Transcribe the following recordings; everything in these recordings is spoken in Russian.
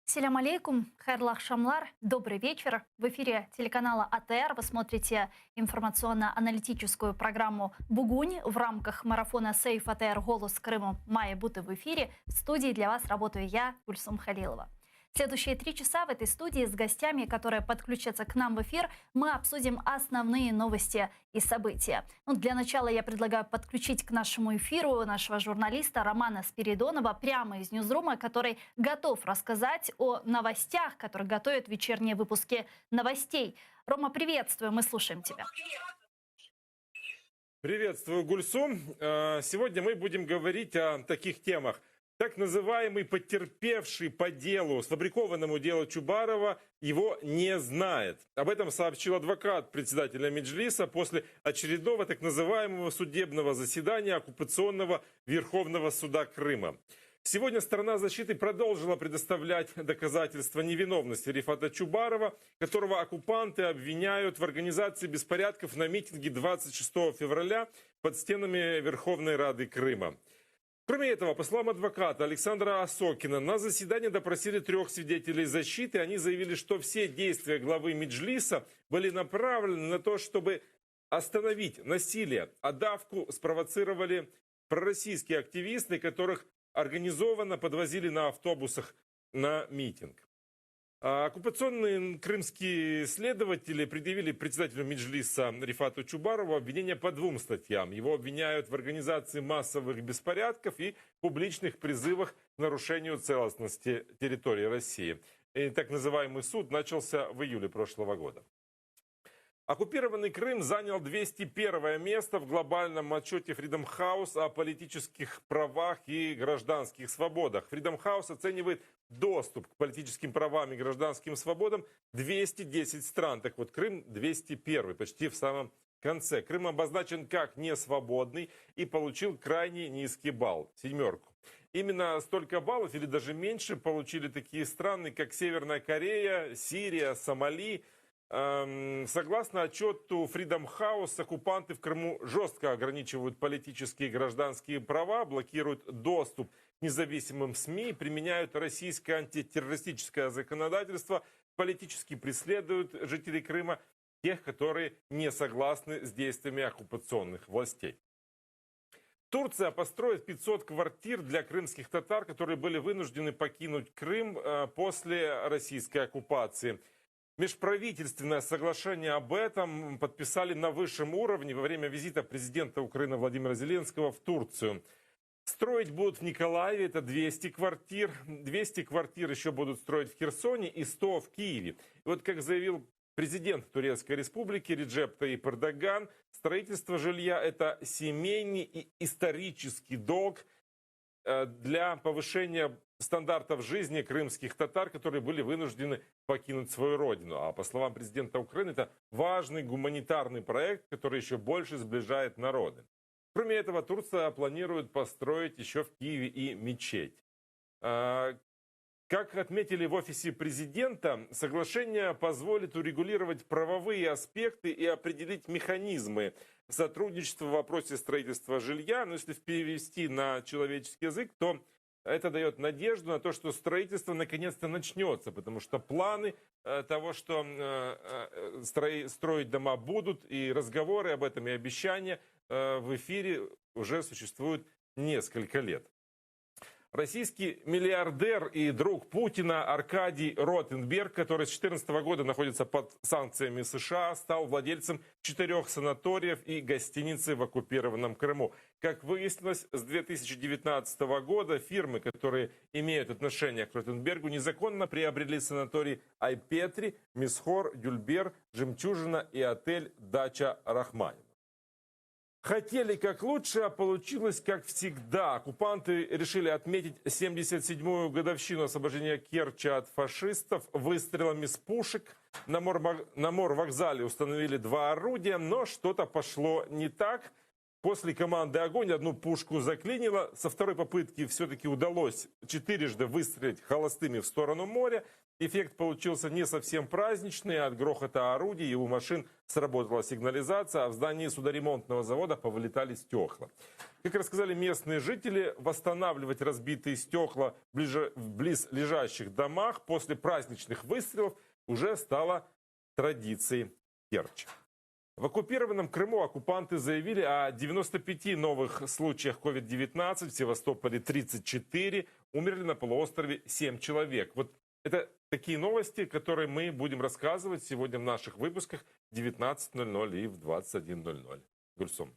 Селям алейкум, хайрлах акшамлар, добрый вечер. В эфире телеканала АТР вы смотрите информационно-аналитическую программу «Бугунь» в рамках марафона «Сейф АТР. Голос Крыма» Майя Буты в эфире. В студии для вас работаю я, Гульсум Халилова. Следующие 3 часа в этой студии с гостями, которые подключатся к нам в эфир, мы обсудим основные новости и события. Для начала я предлагаю подключить к нашему эфиру нашего журналиста Романа Спиридонова прямо из Ньюзрума, который готов рассказать о новостях, которые готовят вечерние выпуски новостей. Рома, приветствую, мы слушаем тебя. Приветствую, Гульсу. Сегодня мы будем говорить о таких темах. Так называемый потерпевший по делу, сфабрикованному делу Чубарова, его не знает. Об этом сообщил адвокат председателя Меджлиса после очередного так называемого судебного заседания оккупационного Верховного суда Крыма. Сегодня сторона защиты продолжила предоставлять доказательства невиновности Рифата Чубарова, которого оккупанты обвиняют в организации беспорядков на митинге 26 февраля под стенами Верховной Рады Крыма. Кроме этого, по словам адвоката Александра Осокина, на заседании допросили 3 свидетелей защиты. Они заявили, что все действия главы Меджлиса были направлены на то, чтобы остановить насилие, а давку спровоцировали пророссийские активисты, которых организованно подвозили на автобусах на митинг. Оккупационные крымские следователи предъявили председателю Меджлиса Рифату Чубарову обвинения по 2 статьям. Его обвиняют в организации массовых беспорядков и публичных призывах к нарушению целостности территории России. И так называемый суд начался в июле прошлого года. Оккупированный Крым занял 201 место в глобальном отчете Freedom House о политических правах и гражданских свободах. Freedom House оценивает доступ к политическим правам и гражданским свободам 210 стран. Так вот, Крым 201, почти в самом конце. Крым обозначен как несвободный и получил крайне низкий балл, 7. Именно столько баллов или даже меньше получили такие страны, как Северная Корея, Сирия, Сомали. Согласно отчету Freedom House, оккупанты в Крыму жестко ограничивают политические и гражданские права, блокируют доступ к независимым СМИ, применяют российское антитеррористическое законодательство, политически преследуют жителей Крыма, тех, которые не согласны с действиями оккупационных властей. Турция построит 500 квартир для крымских татар, которые были вынуждены покинуть Крым после российской оккупации. Межправительственное соглашение об этом подписали на высшем уровне во время визита президента Украины Владимира Зеленского в Турцию. Строить будут в Николаеве, это 200 квартир. 200 квартир еще будут строить в Херсоне и 100 в Киеве. И вот как заявил президент Турецкой Республики Реджеп Таyyip Эрдоган, строительство жилья – это семейный и исторический долг для повышения стандартов жизни крымских татар, которые были вынуждены покинуть свою родину. А по словам президента Украины, это важный гуманитарный проект, который еще больше сближает народы. Кроме этого, Турция планирует построить еще в Киеве и мечеть. Как отметили в офисе президента, соглашение позволит урегулировать правовые аспекты и определить механизмы сотрудничества в вопросе строительства жилья. Но если перевести на человеческий язык, то это дает надежду на то, что строительство наконец-то начнется, потому что планы того, что строить дома будут, и разговоры об этом, и обещания в эфире уже существуют несколько лет. Российский миллиардер и друг Путина Аркадий Ротенберг, который с 2014 года находится под санкциями США, стал владельцем 4 санаториев и гостиницы в оккупированном Крыму. Как выяснилось, с 2019 года фирмы, которые имеют отношение к Ротенбергу, незаконно приобрели санатории Айпетри, Мисхор, Дюльбер, Жемчужина и отель Дача Рахманинов. Хотели как лучше, а получилось как всегда. Оккупанты решили отметить 77-ю годовщину освобождения Керчи от фашистов выстрелами с пушек. На морвокзале установили 2 орудия, но что-то пошло не так. После команды «Огонь» одну пушку заклинило. Со второй попытки все-таки удалось 4-жды выстрелить холостыми в сторону моря. Эффект получился не совсем праздничный. От грохота орудий и у машин сработала сигнализация, а в здании судоремонтного завода повылетали стекла. Как рассказали местные жители, восстанавливать разбитые стекла в близлежащих домах после праздничных выстрелов уже стало традицией Керчи. В оккупированном Крыму оккупанты заявили о 95 новых случаях COVID-19, в Севастополе 34, умерли на полуострове 7 человек. Вот это такие новости, которые мы будем рассказывать сегодня в наших выпусках в 19:00 и в 21:00. Гульсум.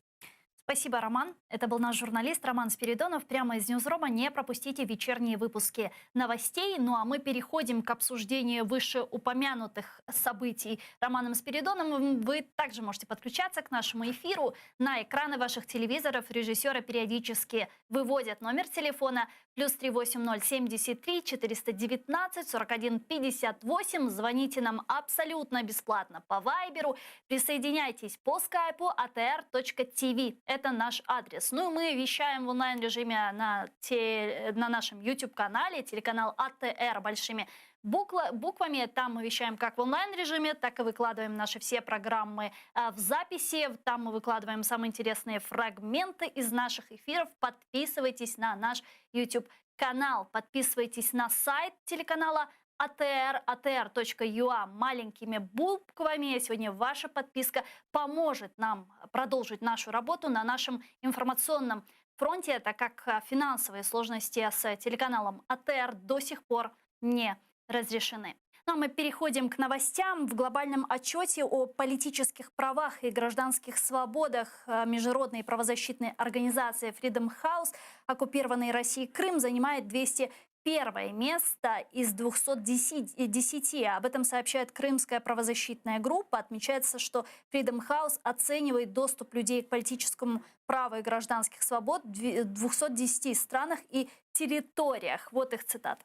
Спасибо, Роман. Это был наш журналист Роман Спиридонов. Прямо из Ньюзрома. Не пропустите вечерние выпуски новостей. Ну а мы переходим к обсуждению вышеупомянутых событий Романом Спиридоновым. Вы также можете подключаться к нашему эфиру. На экраны ваших телевизоров режиссеры периодически выводят номер телефона +3 80 73 419 41 58. Звоните нам абсолютно бесплатно по Вайберу. Присоединяйтесь по скайпу atr.tv. Это наш адрес. Ну и мы вещаем в онлайн-режиме на нашем YouTube-канале, телеканал АТР большими буквами. Там мы вещаем как в онлайн-режиме, так и выкладываем наши все программы в записи. Там мы выкладываем самые интересные фрагменты из наших эфиров. Подписывайтесь на наш YouTube-канал, подписывайтесь на сайт телеканала АТР, atr.ua маленькими буквами. Сегодня ваша подписка поможет нам продолжить нашу работу на нашем информационном фронте, так как финансовые сложности с телеканалом АТР до сих пор не разрешены. Ну а мы переходим к новостям. В глобальном отчете о политических правах и гражданских свободах международной правозащитной организации Freedom House оккупированной Россией Крым занимает 201 место из 210. Об этом сообщает Крымская правозащитная группа. Отмечается, что Freedom House оценивает доступ людей к политическому праву и гражданских свобод в 210 странах и территориях. Вот их цитата.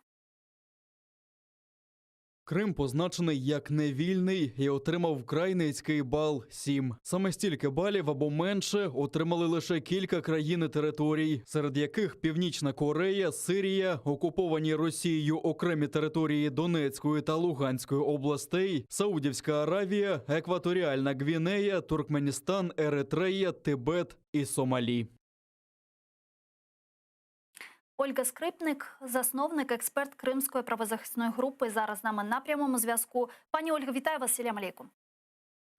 Крим позначений як невільний і отримав вкрай низький бал – 7. Саме стільки балів або менше отримали лише кілька країн і територій, серед яких Північна Корея, Сирія, окуповані Росією окремі території Донецької та Луганської областей, Саудівська Аравія, Екваторіальна Гвінея, Туркменістан, Еритрея, Тибет і Сомалі. Ольга Скрипник, засновник, експерт Кримської правозахисної групи, зараз з нами на прямому зв'язку. Пані Ольга, вітаю вас, селям алейкум.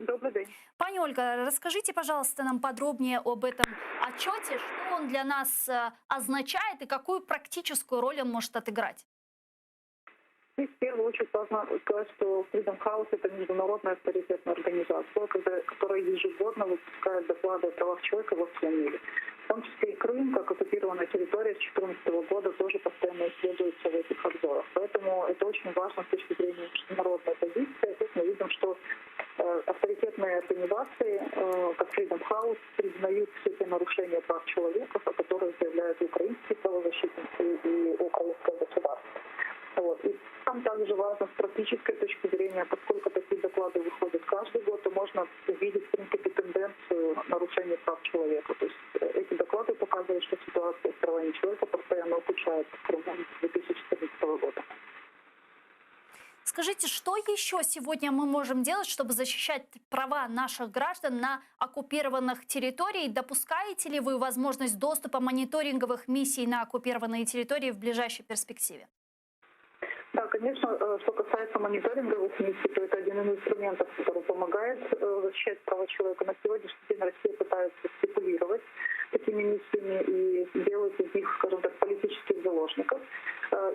Добрый день. Пані Ольга, расскажите, пожалуйста, нам подробнее об этом отчете, что он для нас означает и какую практическую роль он может отыграть. И в первую очередь важно сказать, что Freedom House – это международная авторитетная организация, которая ежегодно выпускает доклады о правах человека во всем мире. В том числе и Крым, как оккупированная территория с 2014 года, тоже постоянно исследуется в этих обзорах. Поэтому это очень важно с точки зрения международной позиции. Тут мы видим, что авторитетные организации, как Freedom House, признают все те нарушения прав человека, о которых заявляют украинские правозащитники и украинское государство. Вот. И там также важно с практической точки зрения, поскольку такие доклады выходят каждый год, то можно увидеть, в принципе, тенденцию нарушения прав человека. То есть эти доклады показывают, что ситуация с правами человека постоянно ухудшается в Крыму с 2014 года. Скажите, что еще сегодня мы можем делать, чтобы защищать права наших граждан на оккупированных территориях? Допускаете ли вы возможность доступа мониторинговых миссий на оккупированные территории в ближайшей перспективе? Да, конечно, что касается мониторинговых миссий, то это один из инструментов, который помогает защищать права человека. На сегодняшний день Россия пытается спекулировать такими миссиями и делать из них, скажем так, политических заложников.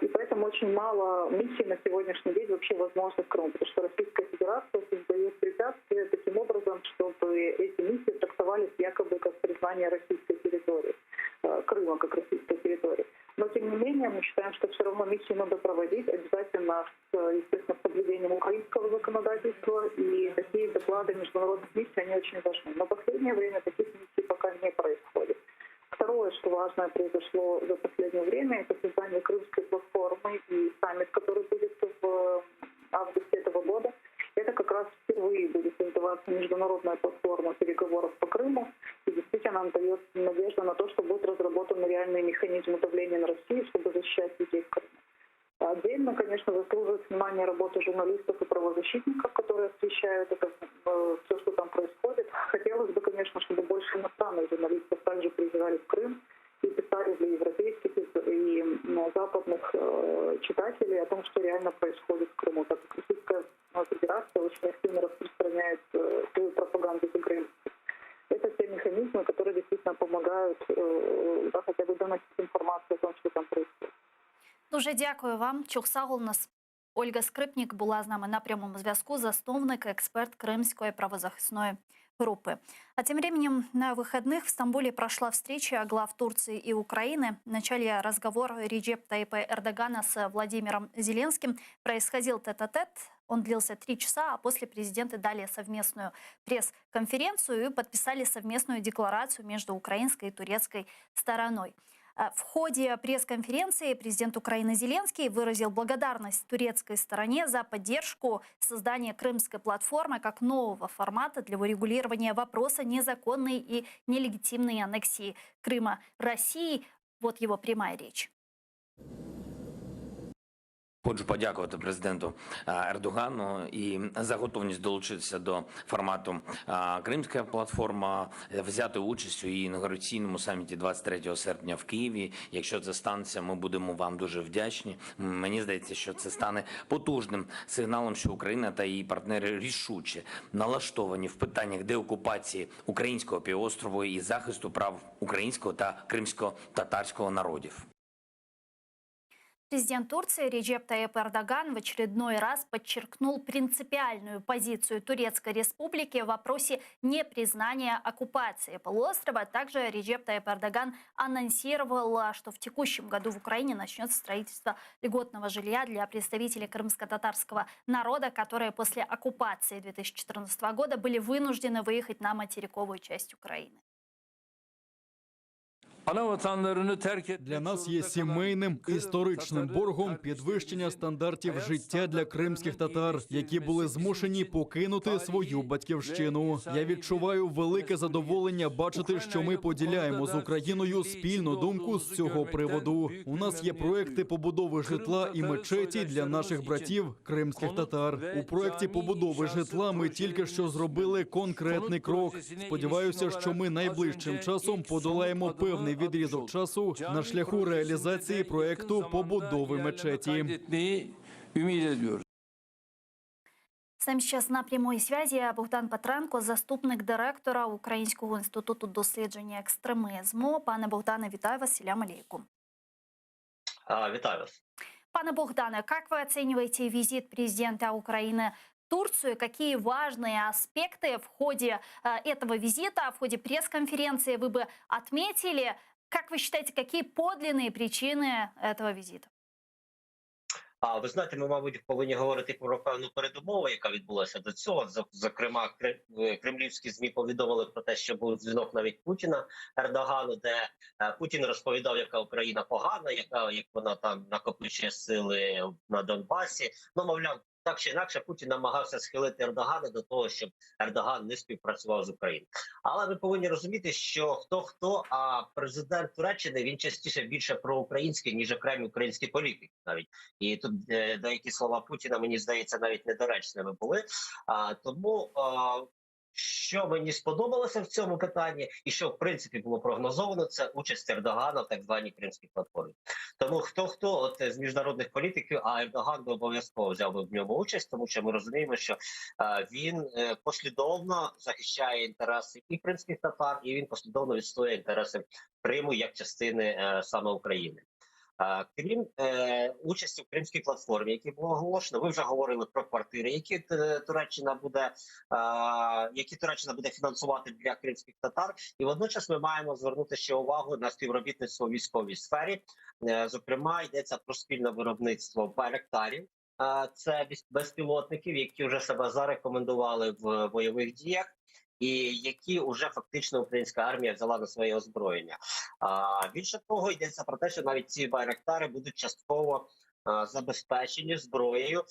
И поэтому очень мало миссий на сегодняшний день вообще возможно в Крыму, потому что Российская Федерация создает препятствия таким образом, чтобы эти миссии трактовались якобы как признание российской территории, Крыма как российской территории. Но, тем не менее, мы считаем, что все равно миссии надо проводить обязательно естественно, с соблюдением украинского законодательства. И такие доклады международных миссий, они очень важны. Но в последнее время таких миссий пока не происходит. Второе, что важное произошло за последнее время, это создание Крымской платформы и саммит, который будет в августе этого года. Это как раз впервые будет создаваться международная платформа переговоров по Крыму. И действительно действительно нам дает надежду на то, что будут разработаны реальные механизмы давления на Россию, чтобы защищать людей в Крыму. Отдельно, конечно, заслуживает внимания работа журналистов и правозащитников, которые освещают это, все, что там происходит. Хотелось бы, конечно, чтобы больше иностранных журналистов также приезжали в Крым и писали для европейских и западных читателей о том, что реально происходит в Крыму, так как Российская Федерация очень активно распространяет свою пропаганду за границей. Это те механизмы, которые действительно помогают хотя бы доносить информацию о том, що там происходит. Дуже дякую вам. Чухсагул у нас Ольга Скрипник була з нами на прямому зв'язку, засновник, експерт Крымской правозахисной группы. А тем временем на выходных в Стамбуле прошла встреча глав Турции и Украины. В начале разговор Реджеп Тайипа Эрдогана с Владимиром Зеленским происходил тет-а-тет. Он длился 3 часа, а после президенты дали совместную пресс-конференцию и подписали совместную декларацию между украинской и турецкой стороной. В ходе пресс-конференции президент Украины Зеленский выразил благодарность турецкой стороне за поддержку создания крымской платформы как нового формата для урегулирования вопроса незаконной и нелегитимной аннексии Крыма России. Вот его прямая речь. Хочу подякувати президенту Ердогану і за готовність долучитися до формату Кримська платформа, взяти участь у її інаугураційному саміті 23 серпня в Києві. Якщо це станеться, ми будемо вам дуже вдячні. Мені здається, що це стане потужним сигналом, що Україна та її партнери рішуче налаштовані в питаннях деокупації українського півострову і захисту прав українського та кримсько-татарського народів. Президент Турции Реджеп Тайип Эрдоган в очередной раз подчеркнул принципиальную позицию Турецкой Республики в вопросе непризнания оккупации полуострова. Также Реджеп Тайип Эрдоган анонсировал, что в текущем году в Украине начнется строительство льготного жилья для представителей крымско-татарского народа, которые после оккупации 2014 года были вынуждены выехать на материковую часть Украины. Для нас є сімейним історичним боргом підвищення стандартів життя для кримських татар, які були змушені покинути свою батьківщину. Я відчуваю велике задоволення бачити, що ми поділяємо з Україною спільну думку з цього приводу. У нас є проекти побудови житла і мечеті для наших братів кримських татар. У проекті побудови житла ми тільки що зробили конкретний крок. Сподіваюся, що ми найближчим часом подолаємо певний відрізок часу на шляху реалізації проекту побудови мечеті. С нами сейчас на прямой связи Богдан Петренко, заступник директора Українського інституту дослідження екстремізму. Пане Богдане, вітаю вас, селям алейкум. Вітаю вас. Пане Богдане, как вы оцениваете визит президента Украины в Турцию? Какие важные аспекты в ходе этого визита, в ходе пресс-конференции вы бы отметили? Как вы считаете, какие подлинные причины этого визита? Ви знаєте, ми, мабуть, повинні говорити про певну передумову, яка відбулася до цього. Зокрема, кремлівські ЗМІ повідомили про те, що був дзвінок навіть Путіна Ердогану, де Путін розповідав, яка Україна погана, як вона там накопичує сили на Донбасі. Ну, мовляв, так чи інакше, Путін намагався схилити Ердогана до того, щоб Ердоган не співпрацював з Україною. Але ми повинні розуміти, що хто-хто, а президент Туреччини, він частіше більше проукраїнський, ніж окремі українські політики навіть. І тут деякі слова Путіна, мені здається, навіть недоречними були. Тому що мені сподобалося в цьому питанні, і що в принципі було прогнозовано, це участь Ердогана в так званій Кримській платформі. Тому хто з міжнародних політиків, а Ердоган би обов'язково взяв би в ньому участь, тому що ми розуміємо, що він послідовно захищає інтереси і кримських татар, і він послідовно відстоює інтереси Криму як частини саме України. Крім участі в Кримській платформі, які було оголошено, ви вже говорили про квартири, які Туреччина буде фінансувати для кримських татар. І водночас ми маємо звернути ще увагу на співробітництво в військовій сфері. Зокрема, йдеться про спільне виробництво байрактарів. Це безпілотників, які вже себе зарекомендували в бойових діях, і які вже фактично українська армія взяла на своє озброєння. Більше того, йдеться про те, що навіть ці байрактари будуть частково забезпечені зброєю,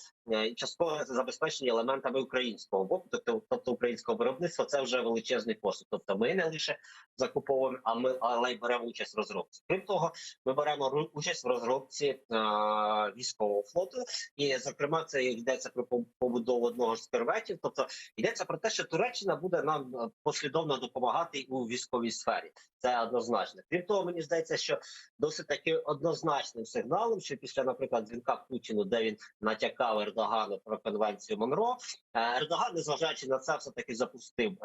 частково забезпечені елементами українського боку, тобто українського виробництва. Це вже величезний поступ. Тобто ми не лише закуповуємо, але й беремо участь в розробці. Крім того, ми беремо участь в розробці військового флоту, і зокрема це йдеться про побудову одного з корветів. Тобто йдеться про те, що Туреччина буде нам послідовно допомагати у військовій сфері. Це однозначно. Крім того, мені здається, що досить таки однозначним сигналом, що після, наприклад, дзвінка Путіну, де він натякав Ердогану про конвенцію Монро, Ердоган, незважаючи на це, все-таки запустив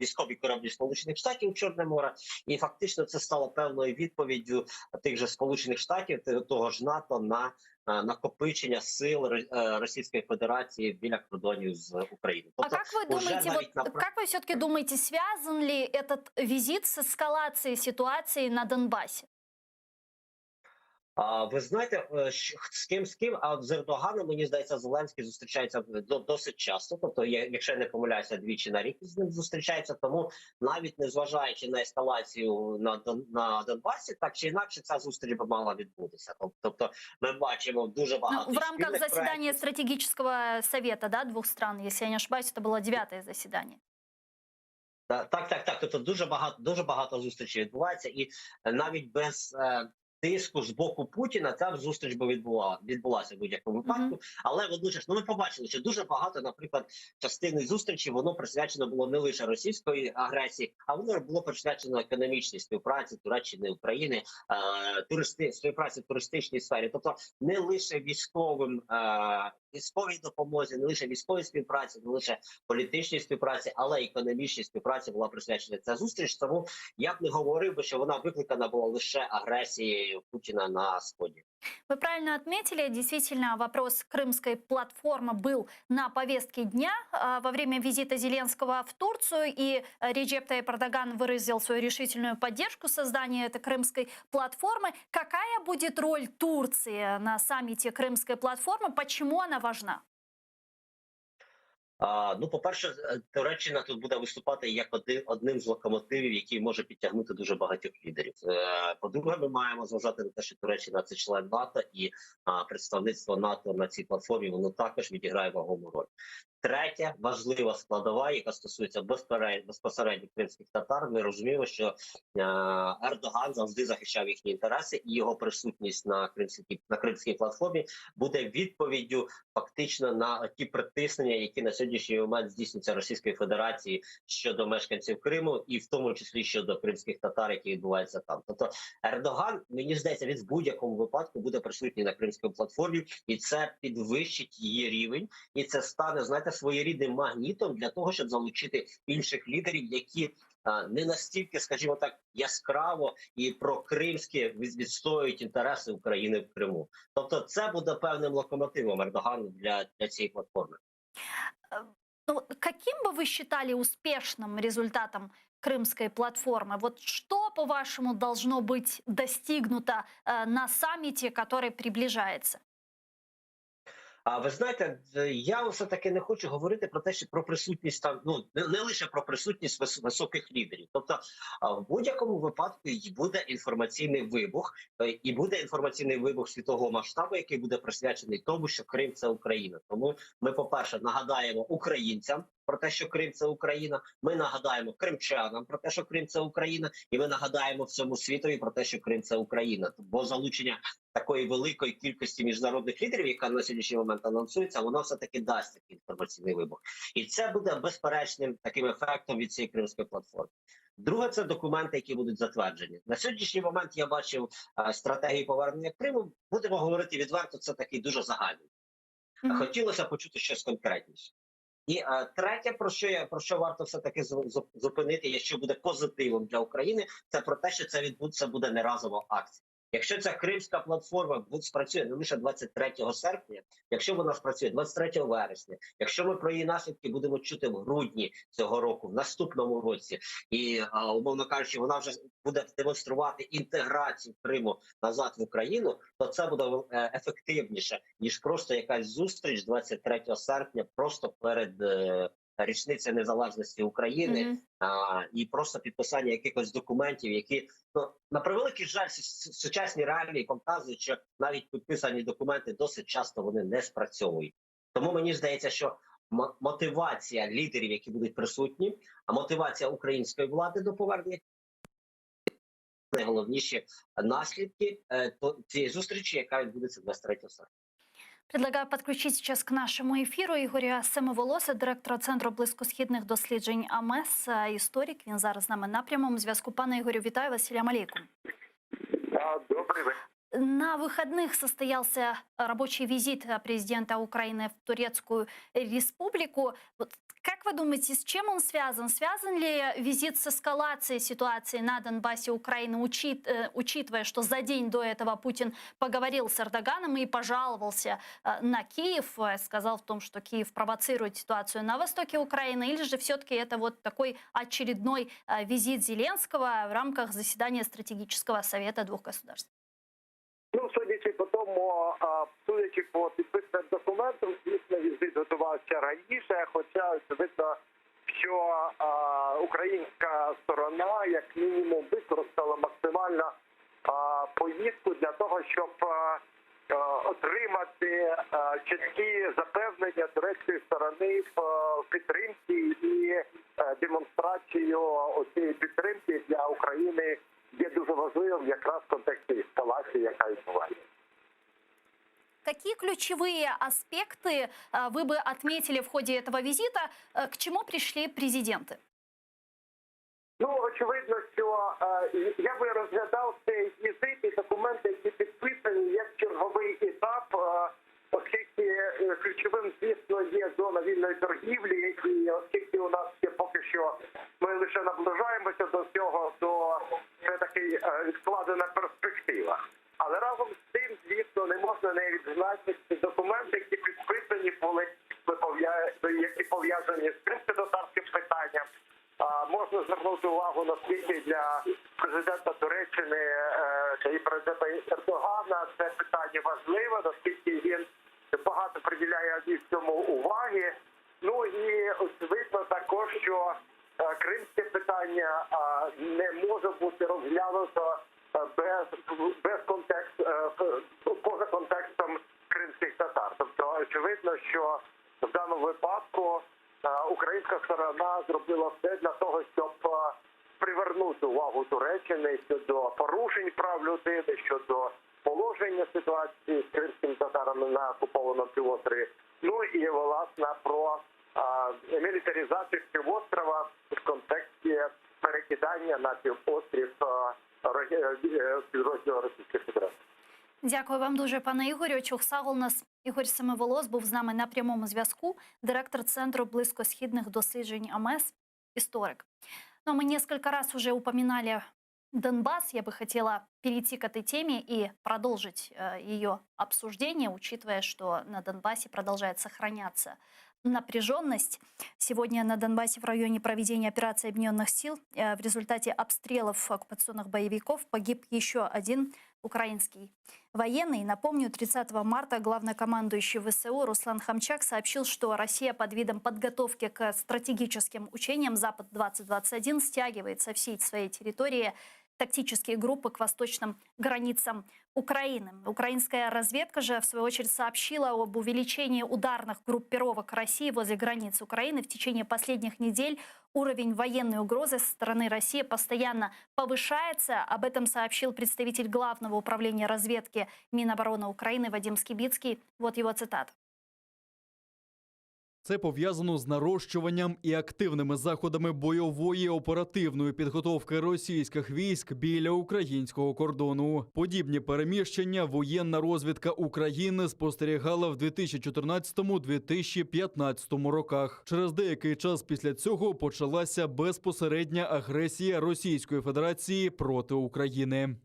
військові кораблі Сполучених Штатів у Чорне море, і фактично це стало певною відповіддю тих же Сполучених Штатів, того ж НАТО на накопичення сил Російської Федерації біля кордонів з Україною. А как вы думаете, как вы все-таки думаете, связан ли этот визит с эскалацией ситуации на Донбассе? Ви знаєте, з ким, а з Ердоганом, мені здається, Зеленський зустрічається досить часто. Тобто, якщо я не помиляюся, двічі на рік з ним зустрічається. Тому навіть незважаючи на ескалацію на Донбасі, так чи інакше ця зустріч би мала відбутися. Тобто, ми бачимо дуже багато в рамках заседания стратегического совета, да, двух стран, если я не ошибаюсь, это было 9-е засідання. Так. Тобто дуже багато зустрічей відбувається, і навіть без тиску з боку Путіна ця зустріч би відбулася в будь-якому випадку. Але водночас, ми побачили, що дуже багато, наприклад, частини зустрічі, воно присвячено було не лише російської агресії, а воно було присвячено економічній співпраці Туреччини, України, співпраці в туристичній сфері. Тобто не лише військовій допомозі, не лише військовій співпраці, не лише політичній співпраці, але й економічній співпраці була присвячена ця зустріч. Тому я б не говорив би, що вона викликана була лише агресією Путина на Сходе. Вы правильно отметили, действительно, вопрос крымской платформы был на повестке дня во время визита Зеленского в Турцию, и Реджеп Тайип Эрдоган выразил свою решительную поддержку создания этой крымской платформы. Какая будет роль Турции на саммите крымской платформы? Почему она важна? По-перше, Туреччина тут буде виступати як одним з локомотивів, який може підтягнути дуже багатьох лідерів. По-друге, ми маємо зважати на те, що Туреччина – це член НАТО, і представництво НАТО на цій платформі, воно також відіграє вагому роль. Третя важлива складова, яка стосується безпосередньо кримських татар, ми розуміємо, що Ердоган завжди захищав їхні інтереси, і його присутність на кримській платформі буде відповіддю фактично на ті притиснення, які на сьогоднішній момент здійснюються Російською Федерацією щодо мешканців Криму, і в тому числі щодо кримських татар, які відбуваються там. Тобто Ердоган, мені здається, він в будь-якому випадку буде присутній на кримській платформі, і це підвищить її рівень, і це стане, знаєте, своєрідним магнітом для того, щоб залучити інших лідерів, які не настільки, скажімо так, яскраво і прокримські відстоюють інтереси України в Криму. Тобто це буде певним локомотивом Ердогану для цієї платформи. Каким бы вы считали успешным результатом крымской платформы? Вот что, по-вашему, должно быть достигнуто на саммите, который приближается? Ви знаєте, я все-таки не хочу говорити про те, що про присутність там, не лише про присутність високих лідерів. Тобто в будь-якому випадку буде інформаційний вибух, і буде інформаційний вибух світового масштабу, який буде присвячений тому, що Крим – це Україна. Тому ми, по-перше, нагадаємо українцям про те, що Крим – це Україна, ми нагадаємо кримчанам про те, що Крим – це Україна, і ми нагадаємо всьому світові про те, що Крим – це Україна. Бо залучення такої великої кількості міжнародних лідерів, яка на сьогоднішній момент анонсується, воно все-таки дасть такий інформаційний вибух. І це буде безперечним таким ефектом від цієї кримської платформи. Друге – це документи, які будуть затверджені. На сьогоднішній момент я бачив стратегію повернення Криму. Будемо говорити відверто, це такий дуже загальний. Хотілося почути щось конкретніше. І третє, про що варто все-таки зупинити, якщо буде позитивом для України, це про те, що це буде не разова акція. Якщо ця кримська платформа спрацює не лише 23 серпня, якщо вона спрацює 23 вересня, якщо ми про її наслідки будемо чути в грудні цього року, в наступному році, і, умовно кажучи, вона вже буде демонструвати інтеграцію Криму назад в Україну, то це буде ефективніше, ніж просто якась зустріч 23 серпня просто перед річниця незалежності України, Мгм. і просто підписання якихось документів, які, ну, на превеликий жаль, сучасні реалії показують, що навіть підписані документи досить часто вони не спрацьовують. Тому мені здається, що мотивація лідерів, які будуть присутні, а мотивація української влади до повернення найголовніші наслідки цієї зустрічі, яка відбудеться 23 серпня. Предлагаю підключити сейчас к нашому ефіру Ігоря Семиволоса, директора Центру близькосхідних досліджень АМЕС, історик. Він зараз з нами на прямому зв'язку. Пане Ігорю, вітаю вас. Салям алейкум. Добрый вечер. На выходных состоялся рабочий визит президента Украины в Турецкую Республику. Вот как вы думаете, с чем он связан? Связан ли визит с эскалацией ситуации на Донбассе Украины, учитывая, что за день до этого Путин поговорил с Эрдоганом и пожаловался на Киев, сказал в том, что Киев провоцирует ситуацию на востоке Украины, или же все-таки это вот такой очередной визит Зеленского в рамках заседания стратегического совета двух государств? Ну, судячи по тому, судячи по підписаним документам, звісно, візит готувався раніше, хоча очевидно, що українська сторона, як мінімум, використала максимально поїздку для того, щоб отримати чіткі запевнення турецької сторони в підтримці і демонстрацію цієї підтримки для України є дуже важливим якраз в контексті ескалації, яка відбувається. Какие ключевые аспекты вы бы отметили в ходе этого визита? К чему пришли президенты? Ну, очевидно, що я би розглядав цей візит і документи, які підписані, як черговий етап, оскільки ключовим, звісно, є зона вільної торгівлі, і оскільки у нас ще поки що ми лише наближаємося до цього, то це такий відкладена перспектива. Але разом з тим, звісно, не можна не відзначити документи, які підписані були, які пов'язані з кримськотатарським питанням. Можна звернути увагу, наскільки для президента Туреччини і президента Ердогана це питання важливе, наскільки він багато приділяє цьому уваги. Ну і очевидно також, що кримське питання не може бути розглянуто без контексту, поза контекстом кримських татар. Тобто очевидно, що в даному випадку українська сторона зробила все для того, щоб привернути увагу Туреччини щодо порушень прав людини, щодо положення ситуації з кримськими татарами на окупованому півострові. Ну і, власне, про мілітаризацію півострова в контексті перекидання на півострів підрозділу Російської Федерації. Дякую вам дуже, пане Ігорю. Чухсагол нас Ігор Семиволос був з нами на прямому зв'язку, директор Центру близькосхідних досліджень АМЕС, историк. Но мы несколько раз уже упоминали Донбасс. Я бы хотела перейти к этой теме и продолжить ее обсуждение, учитывая, что на Донбассе продолжает сохраняться напряженность. Сегодня на Донбассе в районе проведения операции Объединенных сил в результате обстрелов оккупационных боевиков погиб еще один украинский военный. Напомню, 30 марта главнокомандующий ВСУ Руслан Хамчак сообщил, что Россия под видом подготовки к стратегическим учениям «Запад-2021» стягивает со всей своей территории тактические группы к восточным границам Украины. Украинская разведка же, в свою очередь, сообщила об увеличении ударных группировок России возле границ Украины. В течение последних недель уровень военной угрозы со стороны России постоянно повышается. Об этом сообщил представитель Главного управления разведки Минобороны Украины Вадим Скибицкий. Вот его цитата. Це пов'язано з нарощуванням і активними заходами бойової оперативної підготовки російських військ біля українського кордону. Подібні переміщення воєнна розвідка України спостерігала в 2014-2015 роках. Через деякий час після цього почалася безпосередня агресія Російської Федерації проти України.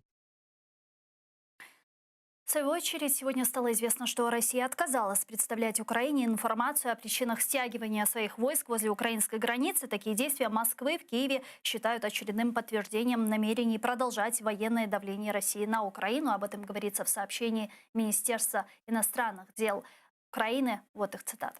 В свою очередь, сегодня стало известно, что Россия отказалась представлять Украине информацию о причинах стягивания своих войск возле украинской границы. Такие действия Москвы в Киеве считают очередным подтверждением намерений продолжать военное давление России на Украину. Об этом говорится в сообщении Министерства иностранных дел Украины. Вот их цитата.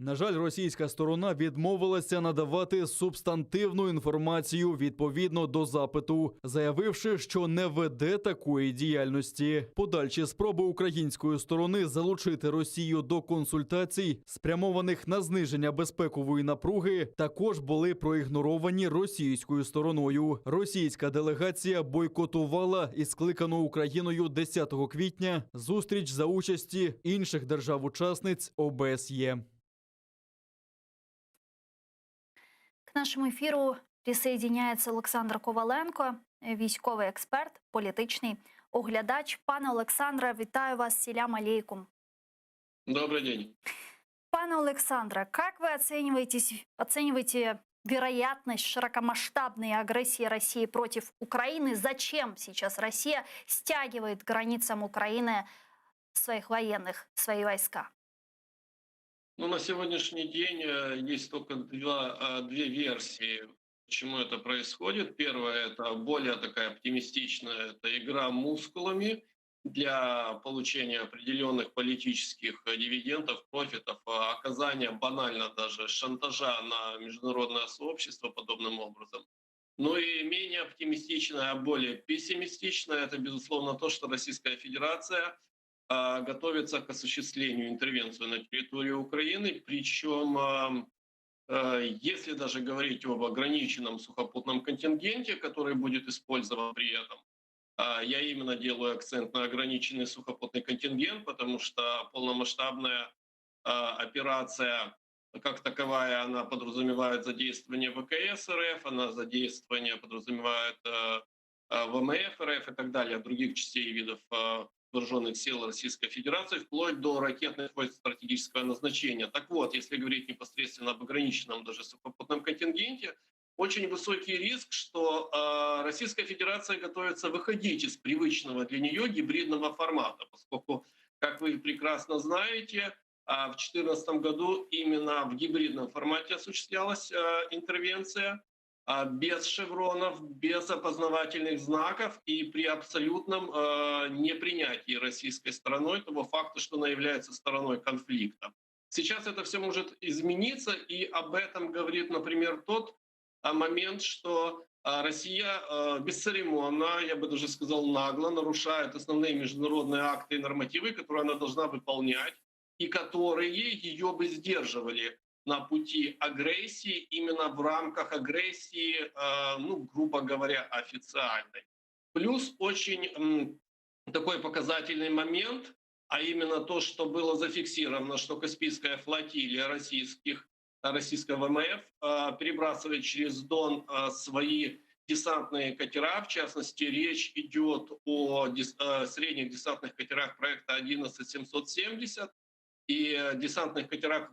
На жаль, російська сторона відмовилася надавати субстантивну інформацію відповідно до запиту, заявивши, що не веде такої діяльності. Подальші спроби української сторони залучити Росію до консультацій, спрямованих на зниження безпекової напруги, також були проігноровані російською стороною. Російська делегація бойкотувала і скликану Україною 10 квітня зустріч за участі інших держав-учасниць ОБСЄ. К нашему эфиру присоединяется Олександр Коваленко, військовий експерт, політичний оглядач. Пане Олександре, вітаю вас, селям алейкум. Добрый день. Пане Александре, как вы оцениваете вероятность широкомасштабной агрессии России против Украины? Зачем сейчас Россия стягивает к границам Украины своих военных, свои войска? Ну, на сегодняшний день есть только две версии, почему это происходит. Первая – это более такая оптимистичная, это игра мускулами для получения определенных политических дивидендов, профитов, оказания банально даже шантажа на международное сообщество подобным образом. Ну и менее оптимистичная, а более пессимистичная – это, безусловно, то, что Российская Федерация готовится к осуществлению интервенции на территорию Украины, причем если даже говорить об ограниченном сухопутном контингенте, который будет использован при этом, я именно делаю акцент на ограниченный сухопутный контингент, потому что полномасштабная операция как таковая, она подразумевает задействование ВКС РФ, она задействование подразумевает ВМФ РФ и так далее, других частей и видов вооруженных сил Российской Федерации, вплоть до ракетных войск стратегического назначения. Так вот, если говорить непосредственно об ограниченном даже сухопутном контингенте, очень высокий риск, что Российская Федерация готовится выходить из привычного для нее гибридного формата, поскольку, как вы прекрасно знаете, в 2014 году именно в гибридном формате осуществлялась интервенция, без шевронов, без опознавательных знаков и при абсолютном непринятии российской стороной того факта, что она является стороной конфликта. Сейчас это все может измениться, и об этом говорит, например, тот момент, что Россия бесцеремонно, я бы даже сказал нагло, нарушает основные международные акты и нормативы, которые она должна выполнять, и которые ее бы сдерживали на пути агрессии, именно в рамках агрессии, ну, грубо говоря, официальной. Плюс очень такой показательный момент, а именно то, что было зафиксировано, что Каспийская флотилия российского ВМФ перебрасывает через Дон свои десантные катера. В частности, речь идет о средних десантных катерах проекта 11770 и десантных катерах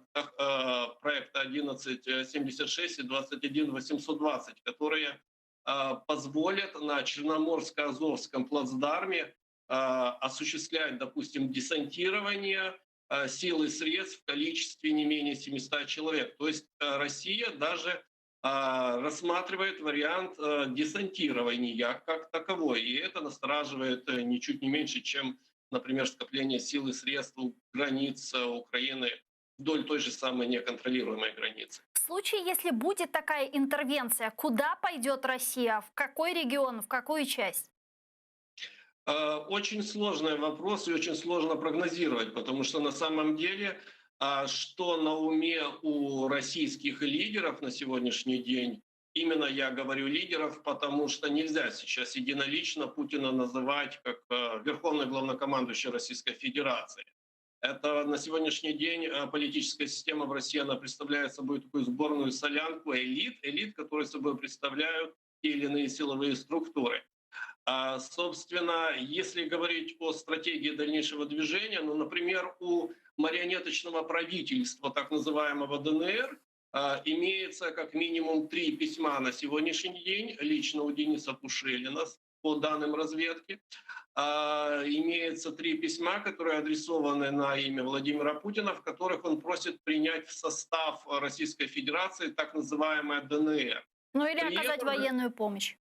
проекта 1176 и 21820, которые позволят на Черноморско-Азовском плацдарме осуществлять, допустим, десантирование сил и средств в количестве не менее 700 человек. То есть Россия даже рассматривает вариант десантирования как таковой, и это настораживает ничуть не меньше, чем, например, скопление сил и средств у границ Украины вдоль той же самой неконтролируемой границы. В случае, если будет такая интервенция, куда пойдет Россия? В какой регион, в какую часть? Очень сложный вопрос и очень сложно прогнозировать, потому что на самом деле, что на уме у российских лидеров на сегодняшний день, именно я говорю лидеров, потому что нельзя сейчас единолично Путина называть как верховный главнокомандующий Российской Федерации. Это на сегодняшний день политическая система в России, она представляет собой такую сборную солянку элит, которые собой представляют те или иные силовые структуры. Собственно, если говорить о стратегии дальнейшего движения, ну, например, у марионеточного правительства, так называемого ДНР, имеется как минимум 3 письма на сегодняшний день, лично у Дениса Пушилина, по данным разведки. Имеется 3 письма, которые адресованы на имя Владимира Путина, в которых он просит принять в состав Российской Федерации так называемое ДНР. Ну или оказать военную помощь.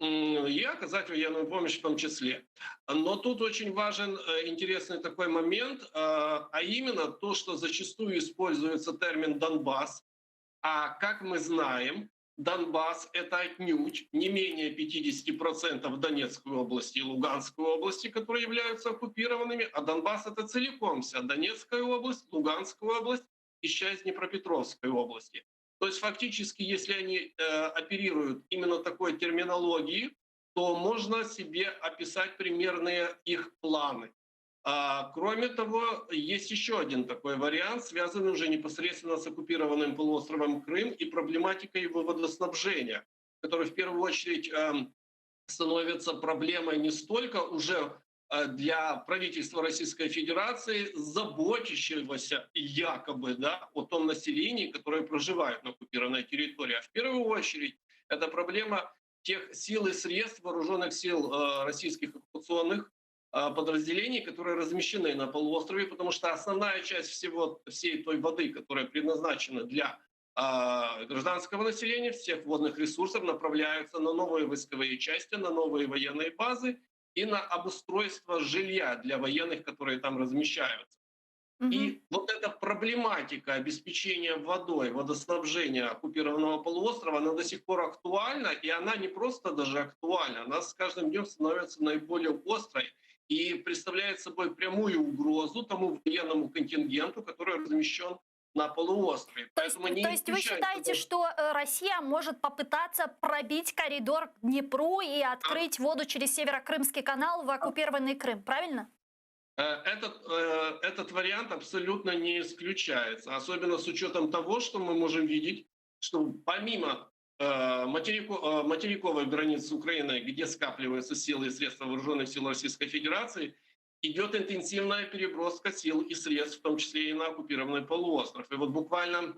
и оказать военную помощь в том числе. Но тут очень важен интересный такой момент, а именно то, что зачастую используется термин «Донбасс», а как мы знаем, Донбасс — это отнюдь не менее 50% Донецкой области и Луганской области, которые являются оккупированными, а Донбасс — это целиком вся Донецкая область, Луганская область и часть Днепропетровской области. То есть фактически, если они оперируют именно такой терминологией, то можно себе описать примерные их планы. Кроме того, есть еще один такой вариант, связанный уже непосредственно с оккупированным полуостровом Крым и проблематикой его водоснабжения, который в первую очередь становится проблемой не столько уже для правительства Российской Федерации, заботящегося якобы, да, о том населении, которое проживает на оккупированной территории, а в первую очередь это проблема тех сил и средств вооруженных сил российских оккупационных подразделений, которые размещены на полуострове, потому что основная часть всей той воды, которая предназначена для гражданского населения, всех водных ресурсов, направляются на новые войсковые части, на новые военные базы и на обустройство жилья для военных, которые там размещаются. И вот эта проблематика обеспечения водой, водоснабжения оккупированного полуострова, она до сих пор актуальна, и она не просто даже актуальна, она с каждым днем становится наиболее острой и представляет собой прямую угрозу тому военному контингенту, который размещен на полуострове. То есть вы считаете, что Россия может попытаться пробить коридор к Днепру и открыть воду через Северокрымский канал в оккупированный Крым, правильно? Этот вариант абсолютно не исключается, особенно с учетом того, что мы можем видеть, что помимо материковой границы Украины, где скапливаются силы и средства вооруженных сил Российской Федерации, идет интенсивная переброска сил и средств, в том числе и на оккупированный полуостров. И вот буквально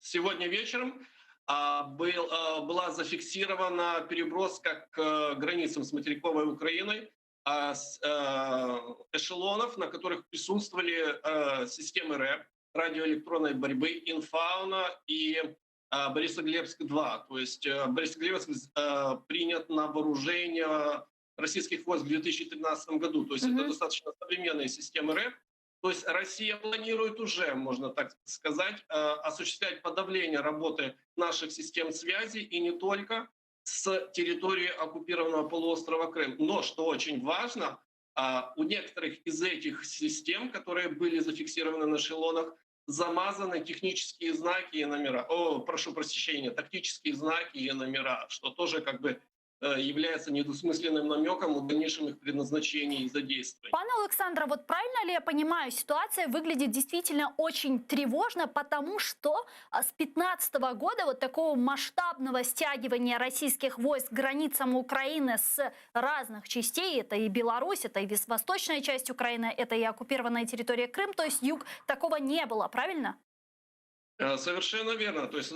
сегодня вечером была зафиксирована переброска к границам с материковой Украиной эшелонов, на которых присутствовали системы РЭП, радиоэлектронной борьбы, Инфауна и Борисоглебск-2. То есть Борисоглебск принят на вооружение российских войск в 2013 году. То есть это достаточно современные системы РЭП. То есть Россия планирует уже, можно так сказать, осуществлять подавление работы наших систем связи и не только с территории оккупированного полуострова Крым. Но, что очень важно, у некоторых из этих систем, которые были зафиксированы на эшелонах, замазаны технические знаки и номера. Прошу прощения, тактические знаки и номера, что тоже как бы является недвусмысленным намеком о дальнейшем их предназначении и задействовании. Пане Олександре, вот правильно ли я понимаю, ситуация выглядит действительно очень тревожно, потому что с 2015 года вот такого масштабного стягивания российских войск к границам Украины с разных частей, это и Беларусь, это и восточная часть Украины, это и оккупированная территория Крым, то есть юг, такого не было, правильно? Совершенно верно. То есть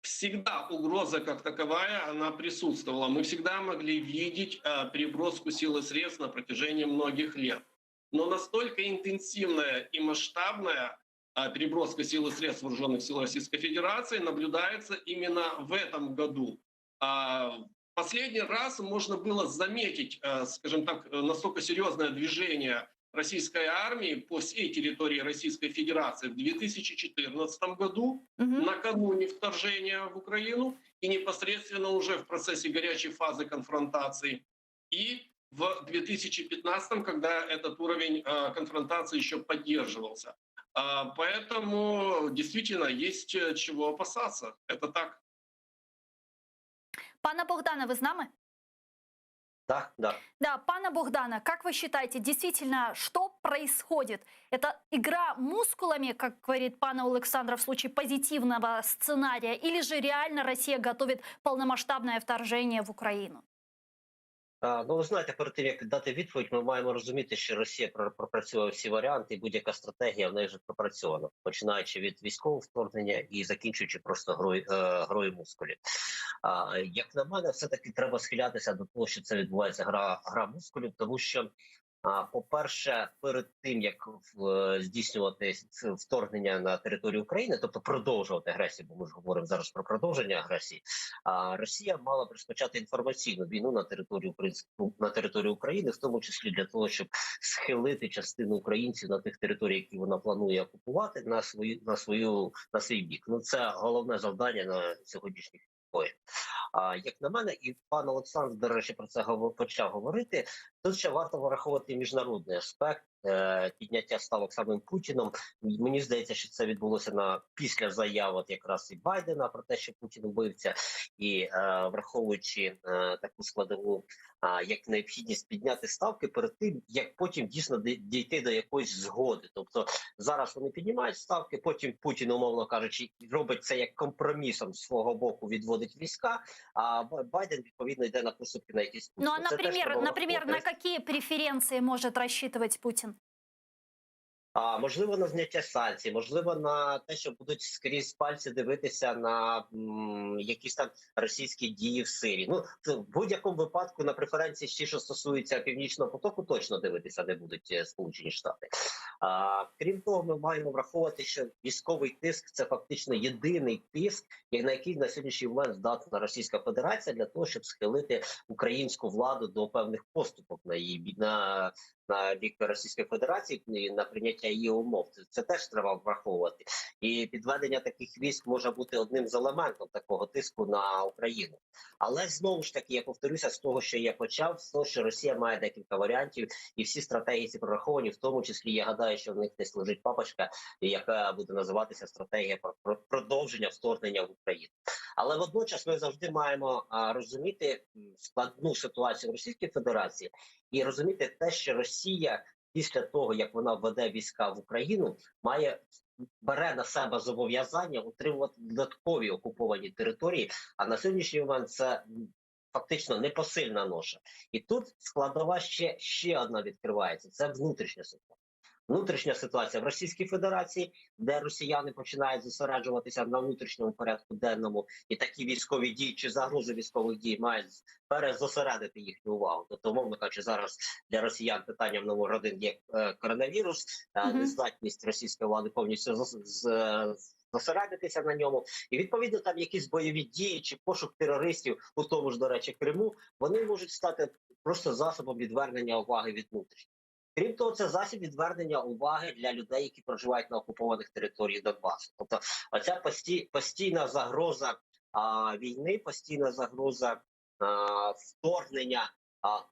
всегда угроза как таковая, она присутствовала. Мы всегда могли видеть переброску сил и средств на протяжении многих лет. Но настолько интенсивная и масштабная переброска сил и средств вооруженных сил Российской Федерации наблюдается именно в этом году. Последний раз можно было заметить, скажем так, настолько серьезное движение российской армии по всей территории Российской Федерации в 2014 году, накануне вторжения в Украину и непосредственно уже в процессе горячей фазы конфронтации, и в 2015, когда этот уровень конфронтации еще поддерживался. Поэтому действительно есть чего опасаться. Это так. Пане Богдане, вы с нами? Да, да. Да, пане Богдане, как вы считаете, действительно, что происходит? Это игра мускулами, как говорит пан Александр, в случае позитивного сценария, или же реально Россия готовит полномасштабное вторжение в Україну? Ну, ви знаєте, перед тим, як дати відповідь, ми маємо розуміти, що Росія пропрацює всі варіанти, і будь-яка стратегія в неї вже пропрацьована, починаючи від військового вторгнення і закінчуючи просто грою мускулів. Як на мене, все-таки треба схилятися до того, що це відбувається гра мускулів, тому що По-перше, перед тим, як здійснювати вторгнення на територію України, тобто продовжувати агресію, бо ми ж говоримо зараз про продовження агресії, Росія мала б розпочати інформаційну війну на території України, в тому числі для того, щоб схилити частину українців на тих територіях, які вона планує окупувати, на свій бік. Ну, це головне завдання на сьогоднішніх боях. Як на мене, і пан Олександр, до речі, про це почав говорити, тут ще варто враховувати міжнародний аспект підняття ставок самим Путіном. Мені здається, що це відбулося після заяв якраз і Байдена про те, що Путін вбивця, і враховуючи таку складову, як необхідність підняти ставки перед тим, як потім дійсно дійти до якоїсь згоди. Тобто зараз вони піднімають ставки, потім Путін, умовно кажучи, робить це як компромісом з свого боку, відводить війська, а Байден, відповідно, йде на поступки на якісь... Ну, а, например, на какие преференции может рассчитывать Путин? Можливо, на зняття санкцій, можливо, на те, що будуть скрізь пальці дивитися на якісь там російські дії в Сирії. Ну, в будь-якому випадку на преференції, що стосується Північного потоку, точно дивитися не будуть Сполучені Штати. Крім того, ми маємо враховувати, що військовий тиск – це фактично єдиний тиск, на який на сьогоднішній момент здатна Російська Федерація для того, щоб схилити українську владу до певних поступок на бік Російської Федерації, на прийняття її умов. Це теж треба враховувати. І підведення таких військ може бути одним з елементів такого тиску на Україну. Але знову ж таки, я повторюся з того, що я почав, з того, що Росія має декілька варіантів, і всі стратегії ці прораховані, в тому числі, я гадаю, що в них десь лежить папочка, яка буде називатися стратегія про продовження вторгнення в Україну. Але водночас ми завжди маємо розуміти складну ситуацію в Російській Федерації і розуміти те, що Росія після того, як вона введе війська в Україну, бере на себе зобов'язання утримувати додаткові окуповані території, а на сьогоднішній момент це фактично непосильна ноша. І тут складова ще одна відкривається – це внутрішня ситуація. Внутрішня ситуація в Російській Федерації, де росіяни починають зосереджуватися на внутрішньому порядку денному, і такі військові дії чи загрози військових дій мають перезосередити їхню увагу. Тобто, мовно кажучи, зараз для росіян питанням номер один є коронавірус, нездатність російської влади повністю зосередитися на ньому. І, відповідно, там якісь бойові дії чи пошук терористів, у тому ж, до речі, Криму, вони можуть стати просто засобом відвернення уваги від внутрішнього. Крім того, це засіб відвернення уваги для людей, які проживають на окупованих територіях Донбасу. Тобто, оця постійна загроза війни, постійна загроза вторгнення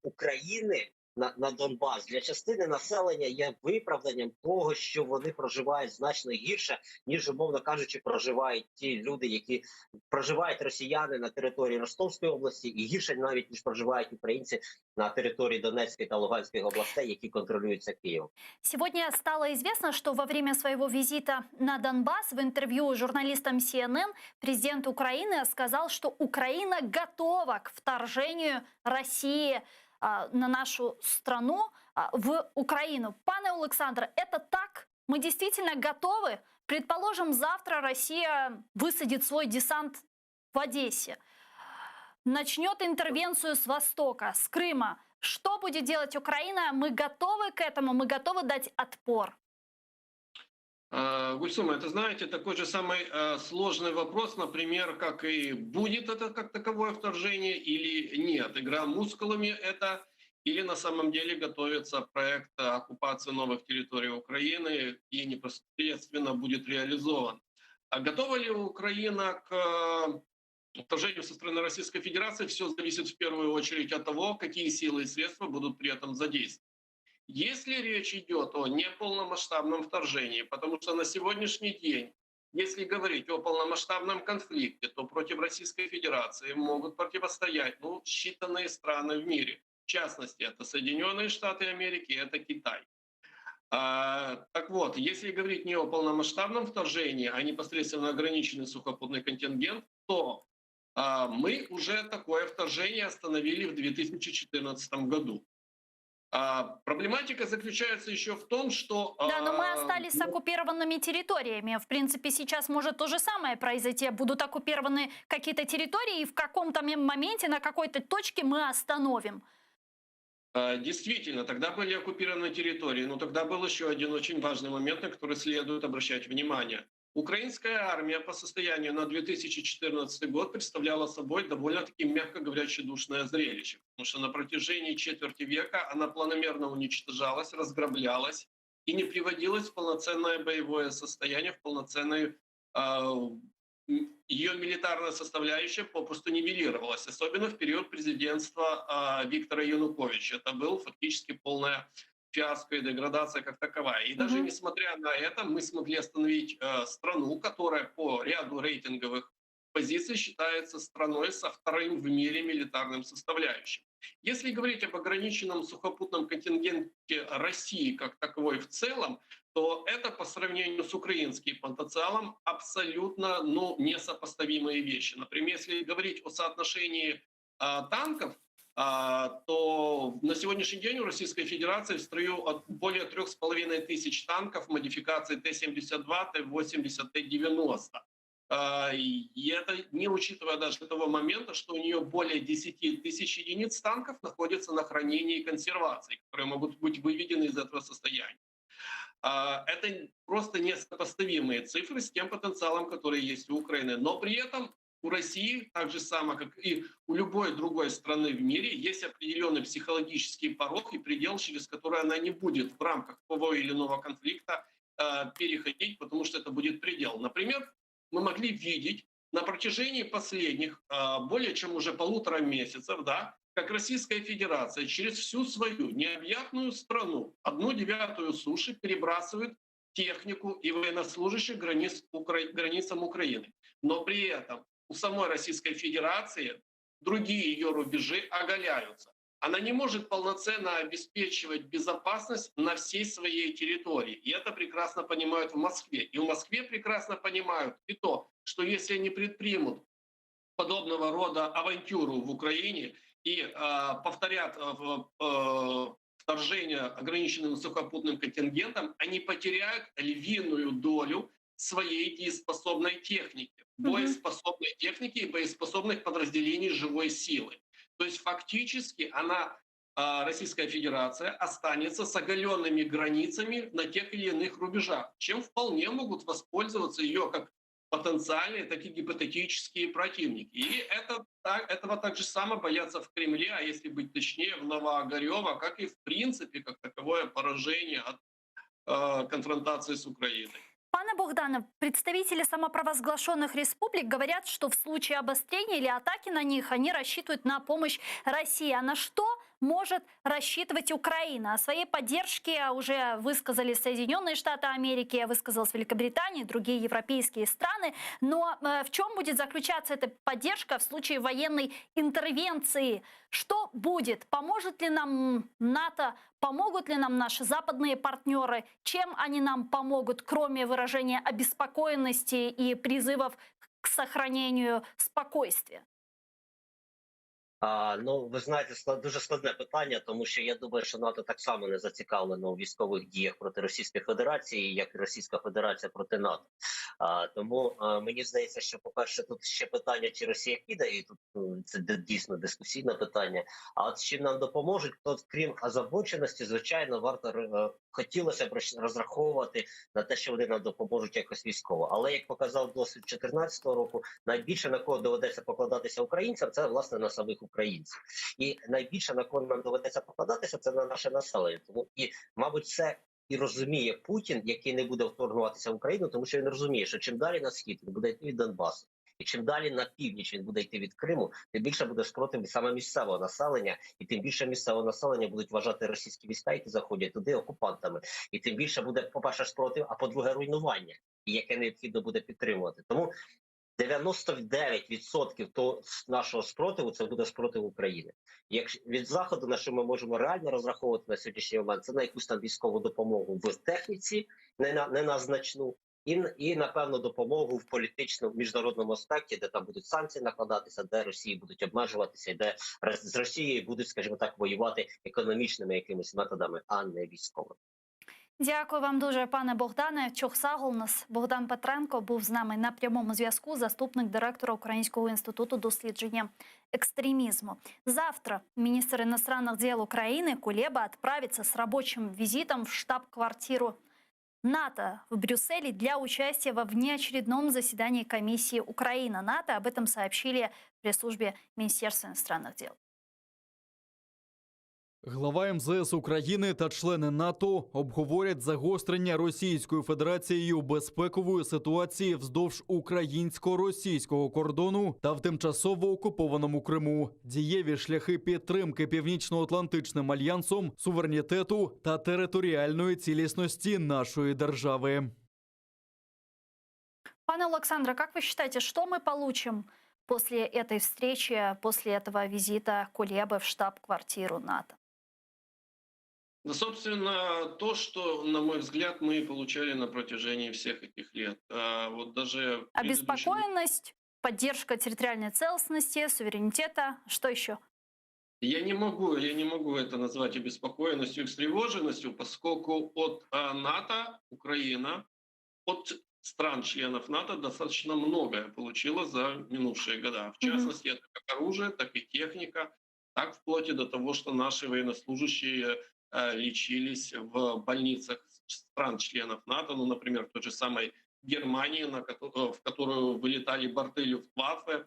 України на Донбас для частини населення є виправданням того, що вони проживають значно гірше, ніж, умовно кажучи, проживають ті люди, які проживають росіяни на території Ростовської області, і гірше навіть, ніж проживають українці на територии Донецкой и Луганской областей, які контролюються Киевом. Сегодня стало известно, что во время своего визита на Донбасс в интервью журналистам CNN президент Украины сказал, что Украина готова к вторжению России на нашу страну, в Украину. Пане Олександр, это так? Мы действительно готовы? Предположим, завтра Россия высадит свой десант в Одессе, начнет интервенцию с Востока, с Крыма. Что будет делать Украина? Мы готовы к этому, мы готовы дать отпор. Гульсума, это, знаете, такой же самый сложный вопрос, например, как и будет это как таковое вторжение или нет. Игра мускулами это или на самом деле готовится проект оккупации новых территорий Украины и непосредственно будет реализован. А готова ли Украина к вторжению со стороны Российской Федерации? Все зависит в первую очередь от того, какие силы и средства будут при этом задействованы. Если речь идет о неполномасштабном вторжении, потому что на сегодняшний день, если говорить о полномасштабном конфликте, то против Российской Федерации могут противостоять считанные страны в мире. В частности, это Соединенные Штаты Америки, это Китай. Так вот, если говорить не о полномасштабном вторжении, а непосредственно ограниченный сухопутный контингент, то мы уже такое вторжение остановили в 2014 году. Проблематика заключается еще в том, что... Да, но мы остались с оккупированными территориями. В принципе, сейчас может то же самое произойти. Будут оккупированы какие-то территории, и в каком-то моменте, на какой-то точке мы остановим. Действительно, тогда были оккупированы территории, но тогда был еще один очень важный момент, на который следует обращать внимание. Украинская армия по состоянию на 2014 год представляла собой довольно-таки, мягко говоря, тщедушное зрелище, потому что на протяжении четверти века она планомерно уничтожалась, разграблялась и не приводилась в полноценное боевое состояние, в полноценную ее милитарная составляющая попросту нивелировалась, особенно в период президентства Виктора Януковича. Это был фактически полная фиаско и деградация как таковая. И даже несмотря на это, мы смогли остановить страну, которая по ряду рейтинговых позиций считается страной со вторым в мире милитарным составляющим. Если говорить об ограниченном сухопутном контингенте России как таковой в целом, то это по сравнению с украинским потенциалом абсолютно несопоставимые вещи. Например, если говорить о соотношении танков, то на сегодняшний день у Российской Федерации в строю более 3500 танков модификации Т-72, Т-80, Т-90. И это не учитывая даже того момента, что у нее более 10 тысяч единиц танков находятся на хранении и консервации, которые могут быть выведены из этого состояния. Это просто несопоставимые цифры с тем потенциалом, который есть у Украины. Но при этом у России, так же само, как и у любой другой страны в мире, есть определенный психологический порог и предел, через который она не будет в рамках того или иного конфликта переходить, потому что это будет предел. Например, мы могли видеть на протяжении последних более чем уже 1,5 месяцев, да, как Российская Федерация через всю свою необъятную страну 1/9 суши перебрасывает технику и военнослужащих границам Украины. Но при этом у самой Российской Федерации другие ее рубежи оголяются. Она не может полноценно обеспечивать безопасность на всей своей территории. И это прекрасно понимают в Москве. И в Москве прекрасно понимают и то, что если они предпримут подобного рода авантюру в Украине и повторят вторжение ограниченным сухопутным контингентом, они потеряют львиную долю своей дееспособной техники, боеспособной техники и боеспособных подразделений живой силы. То есть фактически Российская Федерация останется с оголенными границами на тех или иных рубежах, чем вполне могут воспользоваться ее как потенциальные, так и гипотетические противники. И этого так же само боятся в Кремле, а если быть точнее, в Новоогарево, как и в принципе, как таковое поражение от конфронтации с Украиной. Пане Богданов, представители самопровозглашенных республик говорят, что в случае обострения или атаки на них они рассчитывают на помощь России. А на что может рассчитывать Украина? О своей поддержке уже высказали Соединенные Штаты Америки, высказалась Великобритания и другие европейские страны. Но в чем будет заключаться эта поддержка в случае военной интервенции? Что будет? Поможет ли нам НАТО? Помогут ли нам наши западные партнеры? Чем они нам помогут, кроме выражения обеспокоенности и призывов к сохранению спокойствия? Ну, ви знаєте, дуже складне питання, тому що я думаю, що НАТО так само не зацікавлено у військових діях проти Російської Федерації, як і Російська Федерація проти НАТО. Тому мені здається, що, по-перше, тут ще питання, чи Росія піде, і тут це дійсно дискусійне питання. А от чим нам допоможуть, то крім озабоченості, звичайно, хотілося б розраховувати на те, що вони нам допоможуть якось військово. Але, як показав досвід 2014 року, найбільше на кого доведеться покладатися українцям, це, власне, на самих українців. І найбільше на кого нам доведеться покладатися, це на наше населення. Тому і, мабуть, це і розуміє Путін, який не буде вторгуватися в Україну, тому що він розуміє, що чим далі на схід він буде йти від Донбасу, і чим далі на північ він буде йти від Криму, тим більше буде спротив саме місцевого населення, і тим більше місцевого населення будуть вважати російські війська, які заходять туди, окупантами. І тим більше буде, по-перше, спротив, а по-друге, руйнування, яке необхідно буде підтримувати. Тому 99% нашого спротиву – це буде спротив України. Якщо від Заходу, на що ми можемо реально розраховувати на сьогоднішній момент, це на якусь там військову допомогу в техніці, не на значну, і напевно, допомогу в політичному, міжнародному аспекті, де там будуть санкції накладатися, де Росії будуть обмежуватися, де з Росією будуть, скажімо так, воювати економічними якимись методами, а не військовими. Дякую вам дуже, пане Богдане. Чохсагол, у нас Богдан Петренко був з нами на прямому зв'язку, заступник директора Українського інституту дослідження экстремизму. Завтра министр иностранных дел Украины Кулеба отправится с рабочим визитом в штаб-квартиру НАТО в Брюсселе для участия во внеочередном заседании комиссии Украина-НАТО. Об этом сообщили в пресс-службе Министерства иностранных дел. Глава МЗС України та члени НАТО обговорять загострення Російською Федерацією безпекової ситуації вздовж українсько-російського кордону та в тимчасово окупованому Криму, дієві шляхи підтримки Північно-Атлантичним альянсом, суверенітету та територіальної цілісності нашої держави. Пане Александре, как вы считаете, что мы получим после этой встречи, после этого визита Кулебы в штаб-квартиру НАТО? Да, собственно, то, что, на мой взгляд, мы получали на протяжении всех этих лет. Вот даже Обеспокоенность, поддержка территориальной целостности, суверенитета, что еще? Я не могу это назвать обеспокоенностью и встревоженностью, поскольку от НАТО Украина, от стран-членов НАТО достаточно многое получила за минувшие года. В частности, это как оружие, так и техника, так вплоть и до того, что наши военнослужащие лечились в больницах стран-членов НАТО, ну, например, в той же самой Германии, в которую вылетали борты Люфтваффе,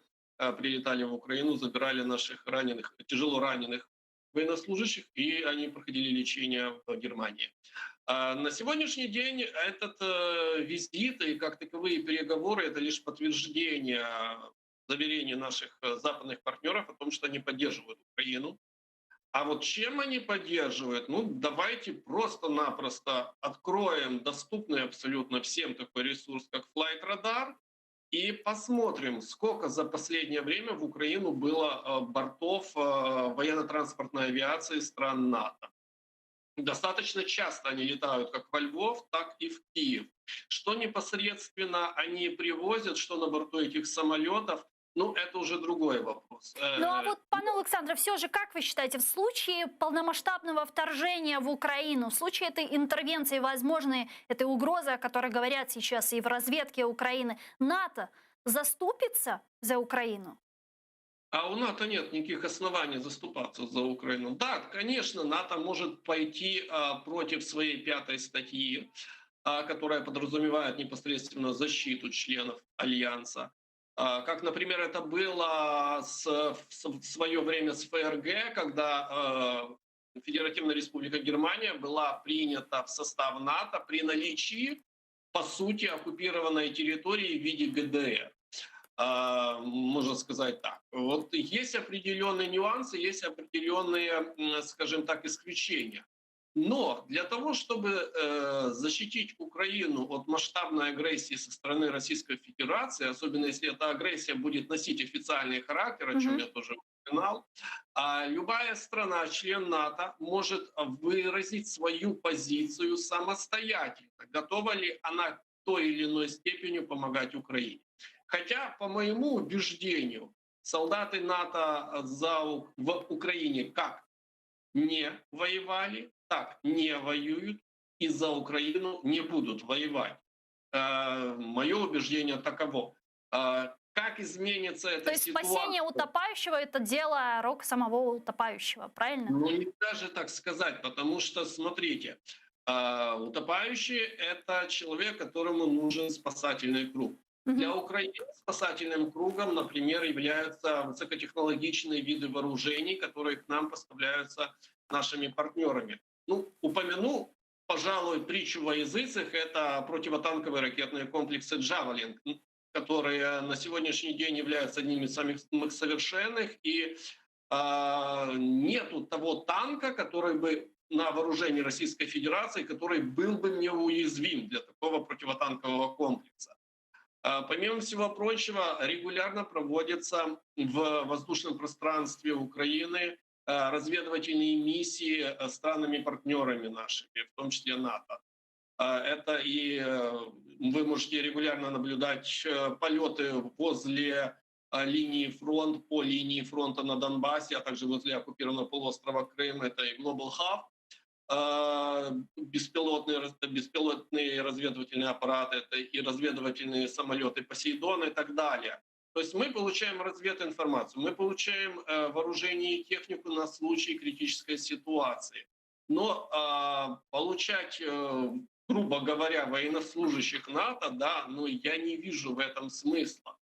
прилетали в Украину, забирали наших раненых, тяжело раненых военнослужащих, и они проходили лечение в Германии. На сегодняшний день этот визит и как таковые переговоры — это лишь подтверждение заверений наших западных партнеров о том, что они поддерживают Украину. А вот чем они поддерживают? Ну, давайте просто-напросто откроем доступный абсолютно всем такой ресурс, как Flight Radar, и посмотрим, сколько за последнее время в Украину было бортов военно-транспортной авиации стран НАТО. Достаточно часто они летают как во Львов, так и в Киев. Что непосредственно они привозят, что на борту этих самолетов, ну, это уже другой вопрос. Ну а вот, пане Александре, все же, как вы считаете, в случае полномасштабного вторжения в Украину, в случае этой интервенции, возможной этой угрозы, о которой говорят сейчас и в разведке Украины, НАТО заступится за Украину? А у НАТО нет никаких оснований заступаться за Украину. Да, конечно, НАТО может пойти против своей 5-й статьи, которая подразумевает непосредственно защиту членов Альянса. Как, например, это было в свое время с ФРГ, когда Федеративная Республика Германия была принята в состав НАТО при наличии, по сути, оккупированной территории в виде ГДР. Можно сказать так. Вот есть определенные нюансы, есть определенные, скажем так, исключения. Но для того, чтобы защитить Украину от масштабной агрессии со стороны Российской Федерации, особенно если эта агрессия будет носить официальный характер, о чем я тоже упоминал, любая страна, член НАТО, может выразить свою позицию самостоятельно. Готова ли она в той или иной степени помогать Украине? Хотя, по моему убеждению, солдаты НАТО в Украине как не воевали, так не воюют и за Украину не будут воевать. Мое убеждение таково. Как изменится эта То есть ситуация? спасение утопающего – это дело рук самого утопающего, правильно? Ну, нельзя же так сказать, потому что, смотрите, утопающий – это человек, которому нужен спасательный круг. Для Украины спасательным кругом, например, являются высокотехнологичные виды вооружений, которые к нам поставляются нашими партнерами. Ну, упомяну, пожалуй, притчу во языцах, это противотанковые ракетные комплексы «Джавелин», которые на сегодняшний день являются одними из самых совершенных, и нету того танка, который бы на вооружении Российской Федерации, который был бы неуязвим для такого противотанкового комплекса. Помимо всего прочего, регулярно проводятся в воздушном пространстве Украины разведывательные миссии странами-партнерами нашими, в том числе НАТО. Это и вы можете регулярно наблюдать полеты возле линии фронта, по линии фронта на Донбассе, а также возле оккупированного полуострова Крым, это и Global Hub. беспилотные разведывательные аппараты, это и разведывательные самолеты «Посейдон» и так далее. То есть мы получаем развединформацию, мы получаем вооружение и технику на случай критической ситуации. Но получать, грубо говоря, военнослужащих НАТО, да, ну я не вижу в этом смысла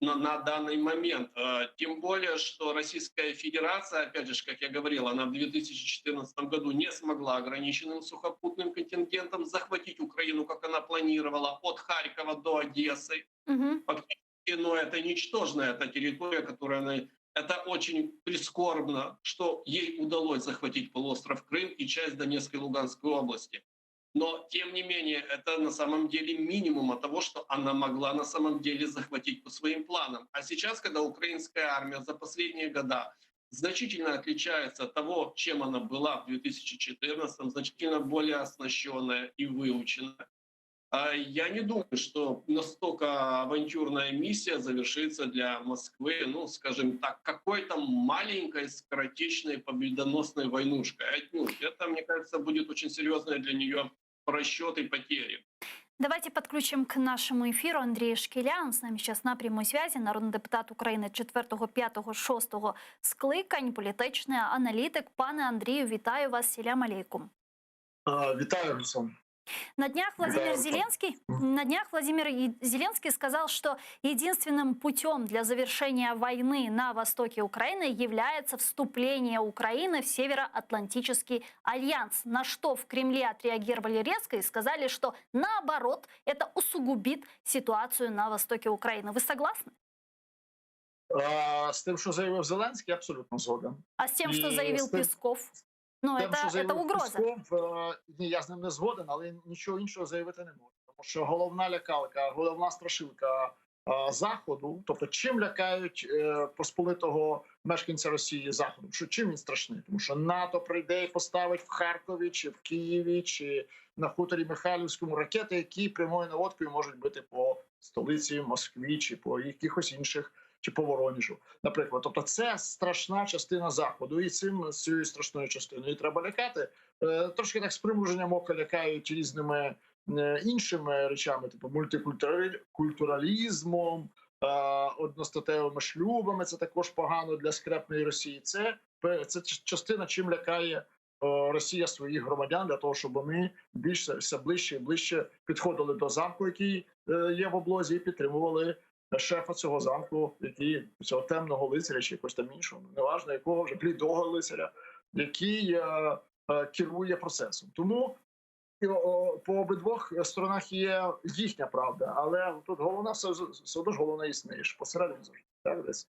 на данный момент. Тем более, что Российская Федерация, опять же, как я говорил, она в 2014 году не смогла ограниченным сухопутным контингентом захватить Украину, как она планировала, от Харькова до Одессы. Мгм. Но это ничтожная эта территория, которая она... Это очень прискорбно, что ей удалось захватить полуостров Крым и часть Донецкой и Луганской области. Но, тем не менее, это на самом деле минимум от того, что она могла на самом деле захватить по своим планам. А сейчас, когда украинская армия за последние года значительно отличается от того, чем она была в 2014-м, значительно более оснащенная и выученная, я не думаю, что настолько авантюрная миссия завершится для Москвы, ну, скажем так, какой-то маленькой, скоротечной, победоносной войнушкой. Отнюдь. Это, мне кажется, будет очень серьезное для нее просчет и потери. Давайте подключим к нашему эфиру Андрея Шкіля. Он с нами сейчас на прямой связи. Народний депутат України 4, 5, 6 скликань, політичний аналітик. Пане Андрію, вітаю вас. Селям алейкум. Вітаю, Руслан. На днях Владимир Зеленский сказал, что единственным путем для завершения войны на востоке Украины является вступление Украины в Североатлантический альянс. На что в Кремле отреагировали резко и сказали, что наоборот, это усугубит ситуацию на востоке Украины. Вы согласны? З тим, що заявив Зеленський, абсолютно згоден. А с тем, что заявил Песков? Ну, это угроза. Песков, ні, я з ним не згоден, але нічого іншого заявити не можу. Тому що головна лякалка, головна страшилка Заходу, тобто чим лякають посполитого мешканця Росії Заходу? Що чим він страшний? Тому що НАТО прийде і поставить в Харкові, чи в Києві, чи на хуторі Михайлівському ракети, які прямою наводкою можуть бити по столиці Москві, чи по якихось інших, чи по Воронежу, наприклад. Тобто це страшна частина Заходу, і з цією страшною частиною треба лякати. Трошки так з примруженням ока лякають різними іншими речами, типу мультикультуралізмом, одностатевими шлюбами. Це також погано для скрепної Росії. Це частина, чим лякає Росія своїх громадян, для того, щоб вони все ближче і ближче підходили до замку, який є в облозі, і підтримували шефа цього замку, який цього темного лицаря чи якогось там іншого, неважно якого, вже блідого лицаря, який керує процесом. Тому по обидвох сторонах є їхня правда, але тут головна все одно ж головна існуєш посередині завжди. Так, десь.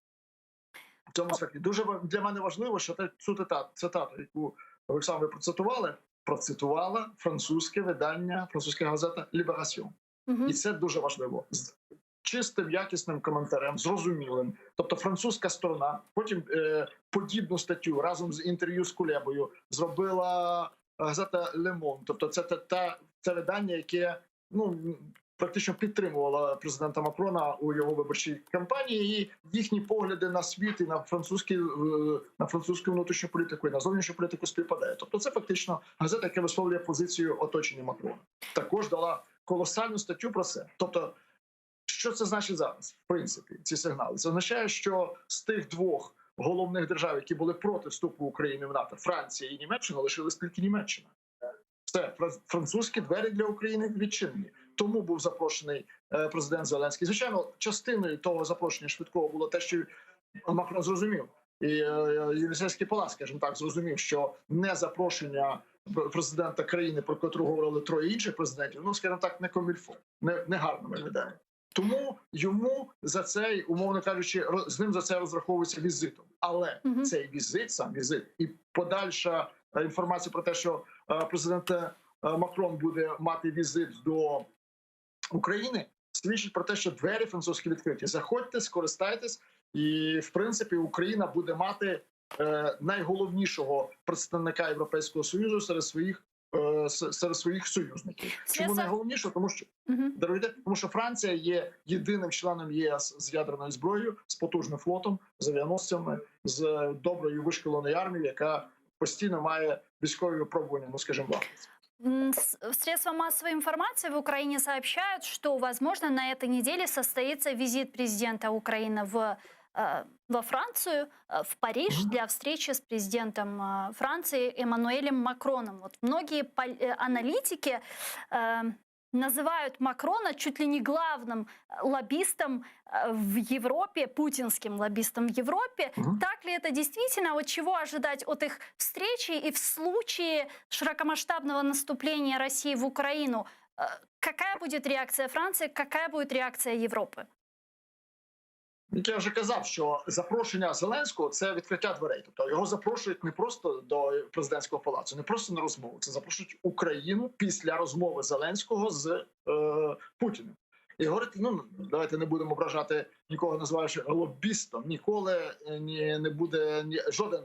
В цьому аспекті дуже для мене важливо, що цю цитату, яку Олександр процитувала французьке видання, французька газета «Ліберасьон». І це дуже важливо. З чистим, якісним коментарем, зрозумілим. Тобто французька сторона, потім подібну статтю разом з інтерв'ю з Кулебою зробила газета «Le Monde». Тобто це видання, яке практично підтримувало президента Макрона у його виборчій кампанії, і їхні погляди на світ і на французьку внутрішню політику і на зовнішню політику співпадає. Тобто це фактично газета, яка висловлює позицію оточення Макрона. Також дала колосальну статтю про це. Тобто, що це значить зараз, в принципі, ці сигнали? Це означає, що з тих двох головних держав, які були проти вступу України в НАТО, Франція і Німеччина, лишилась тільки Німеччина. Це французькі двері для України відчинені. Тому був запрошений президент Зеленський. Звичайно, частиною того запрошення швидкого було те, що Макрон зрозумів, і Єлисейський палац, скажімо так, зрозумів, що не запрошення президента країни, про котру говорили троє інших президентів, скажімо так, не комільфо, не гарно виглядає. Тому йому за цей, умовно кажучи, з ним за це розраховується візитом. Але цей візит, сам візит, і подальша інформація про те, що президент Макрон буде мати візит до України, свідчить про те, що двері французькі відкриті. Заходьте, скористайтесь, і, в принципі, Україна буде мати найголовнішого представника Європейського Союзу серед своїх союзників. Чому найголовніше? Тому що Франція є єдиним членом ЄС з ядерною зброєю, з потужним флотом, з авіаносцями, з доброю вишколеною армією, яка постійно має військові випробування, ну скажімо, вагнерівців. Средства массовой информации в Украине сообщают, что, возможно, на этой неделе состоится визит президента Украины во Францию, в Париж, для встречи с президентом Франции Эммануэлем Макроном. Вот многие аналитики называют Макрона чуть ли не главным лоббистом в Европе, путинским лоббистом в Европе. Так ли это действительно? Вот чего ожидать от их встречи? И в случае широкомасштабного наступления России в Украину, какая будет реакция Франции, какая будет реакция Европы? Я вже казав, що запрошення Зеленського – це відкриття дверей. Тобто його запрошують не просто до президентського палацу, не просто на розмову. Це запрошують Україну після розмови Зеленського з Путіним. І говорити, ну, давайте не будемо ображати нікого, називаючи лоббістом. Ніколи не буде жоден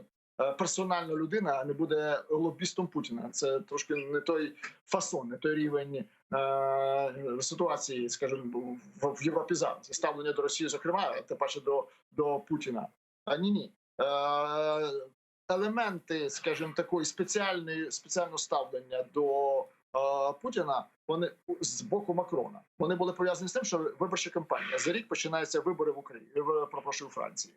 персональна людина не буде лоббістом Путіна. Це трошки не той фасон, не той рівень ситуації, скажімо, в Європі зараз. Ставлення до Росії, зокрема, тим паче до Путіна. Ні. Елементи, скажімо, такої спеціального ставлення до Путіна, вони з боку Макрона. Вони були пов'язані з тим, що виборча кампанія. За рік починаються вибори в Україні, у Франції.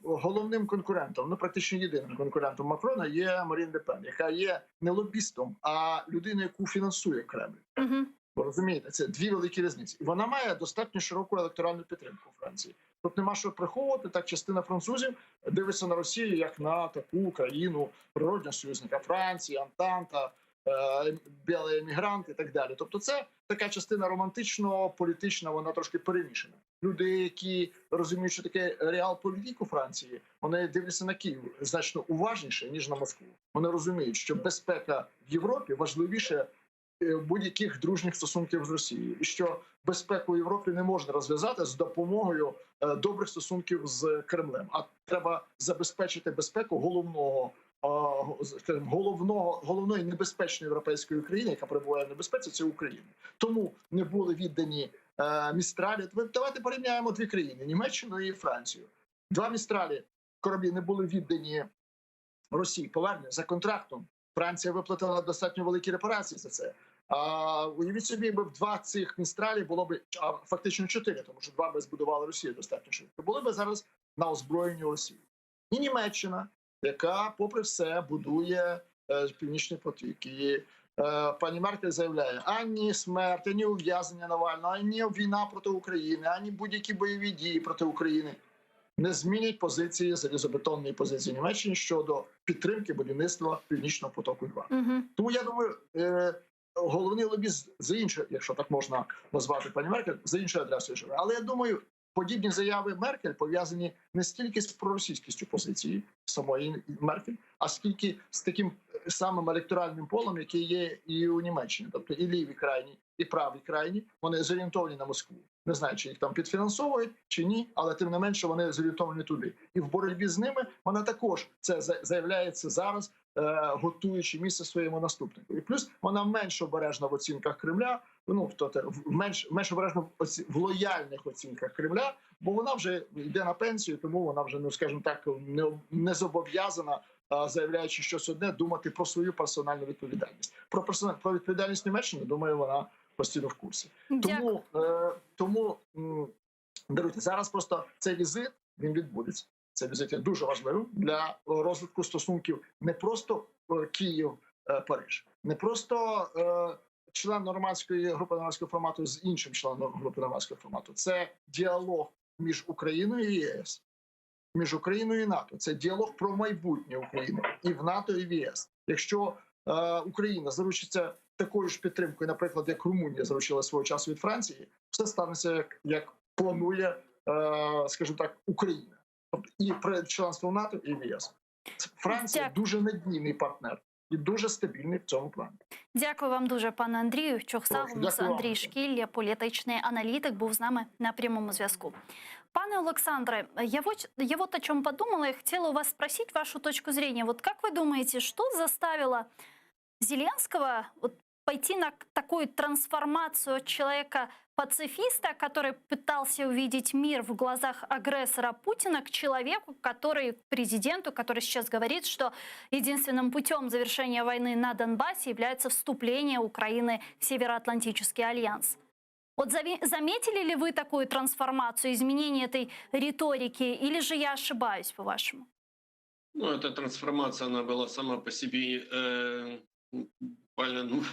Головним конкурентом, ну практично єдиним конкурентом Макрона є Марін Ле Пен, яка є не лобістом, а людиною, яку фінансує Кремль. Ви розумієте, це дві великі різниці. І вона має достатньо широку електоральну підтримку у Франції. Тут нема що приховувати, так частина французів дивиться на Росію як на таку країну природнього союзника Франції, Антанта, білий емігрант і так далі. Тобто це така частина романтично-політична, вона трошки перемішана. Люди, які розуміють, що таке реал-політик у Франції, вони дивляться на Київ значно уважніше, ніж на Москву. Вони розуміють, що безпека в Європі важливіше будь-яких дружніх стосунків з Росією. І що безпеку в Європі не можна розв'язати з допомогою добрих стосунків з Кремлем. А треба забезпечити безпеку головної небезпечної європейської країни, яка перебуває в небезпеці, це Україна. Тому не були віддані Містралі. Давайте порівняємо дві країни – Німеччину і Францію. Два Містралі кораблі не були віддані Росії, повернені за контрактом. Франція виплатила достатньо великі репарації за це. Уявіть собі, якби в два цих Містралі було б, фактично 4, тому що два би збудували Росію достатньо швидко, були б зараз на озброєнні Росії. І Німеччина, яка, попри все, будує Північний потік. І пані Меркель заявляє, ані смерть, ані ув'язнення Навального, ані війна проти України, ані будь-які бойові дії проти України не змінять позиції, залізобетонної позиції Німеччини щодо підтримки будівництва Північного потоку-2. Тому, я думаю, головний лобіст за інше, якщо так можна назвати пані Меркель, за іншою адресою живе. Але я думаю, подібні заяви Меркель пов'язані не стільки з проросійськістю позиції самої Меркель, а скільки з таким самим електоральним полем, який є і у Німеччині. Тобто і ліві крайні, і праві крайні, вони зорієнтовані на Москву. Не знаю, чи їх там підфінансовують, чи ні, але тим не менше вони зорієнтовані туди. І в боротьбі з ними вона також це заявляється зараз, готуючи місце своєму наступнику. І плюс вона менш обережна в оцінках Кремля, менш обережна в лояльних оцінках Кремля, бо вона вже йде на пенсію, тому вона вже, ну скажімо так, не зобов'язана, заявляючи щось одне, думати про свою персональну відповідальність. Про відповідальність Німеччини, думаю, вона постійно в курсі. Тому даруйте, зараз просто цей візит, він відбудеться. Цей візит є дуже важливим для розвитку стосунків не просто Київ-Париж, не просто член нормандської групи нормандського формату з іншим членом групи нормандського формату. Це діалог між Україною і ЄС, між Україною і НАТО. Це діалог про майбутнє України і в НАТО, і в ЄС. Якщо Україна заручиться такою ж підтримкою, наприклад, як Румунія заручила свого часу від Франції, все станеться, як планує, скажімо так, Україна. Тобто і про членство в НАТО, і в ЄС. Франція дуже надійний партнер і дуже стабільний в цьому плані. Дякую вам дуже, пане Андрію. Чохсагумус Андрій Шкілля, політичний аналітик, був з нами на прямому зв'язку. Пане Олександре, я вот о чем подумала и хотела у вас спросить вашу точку зрения. Вот как вы думаете, что заставило Зеленского пойти на такую трансформацию от человека пацифиста, который пытался увидеть мир в глазах агрессора Путина, к человеку, который, к президенту, который сейчас говорит, что единственным путем завершения войны на Донбассе является вступление Украины в Североатлантический альянс. Вот заметили ли вы такую трансформацию, изменение этой риторики, или же я ошибаюсь, по-вашему? Ну, эта трансформация, она была сама по себе буквально,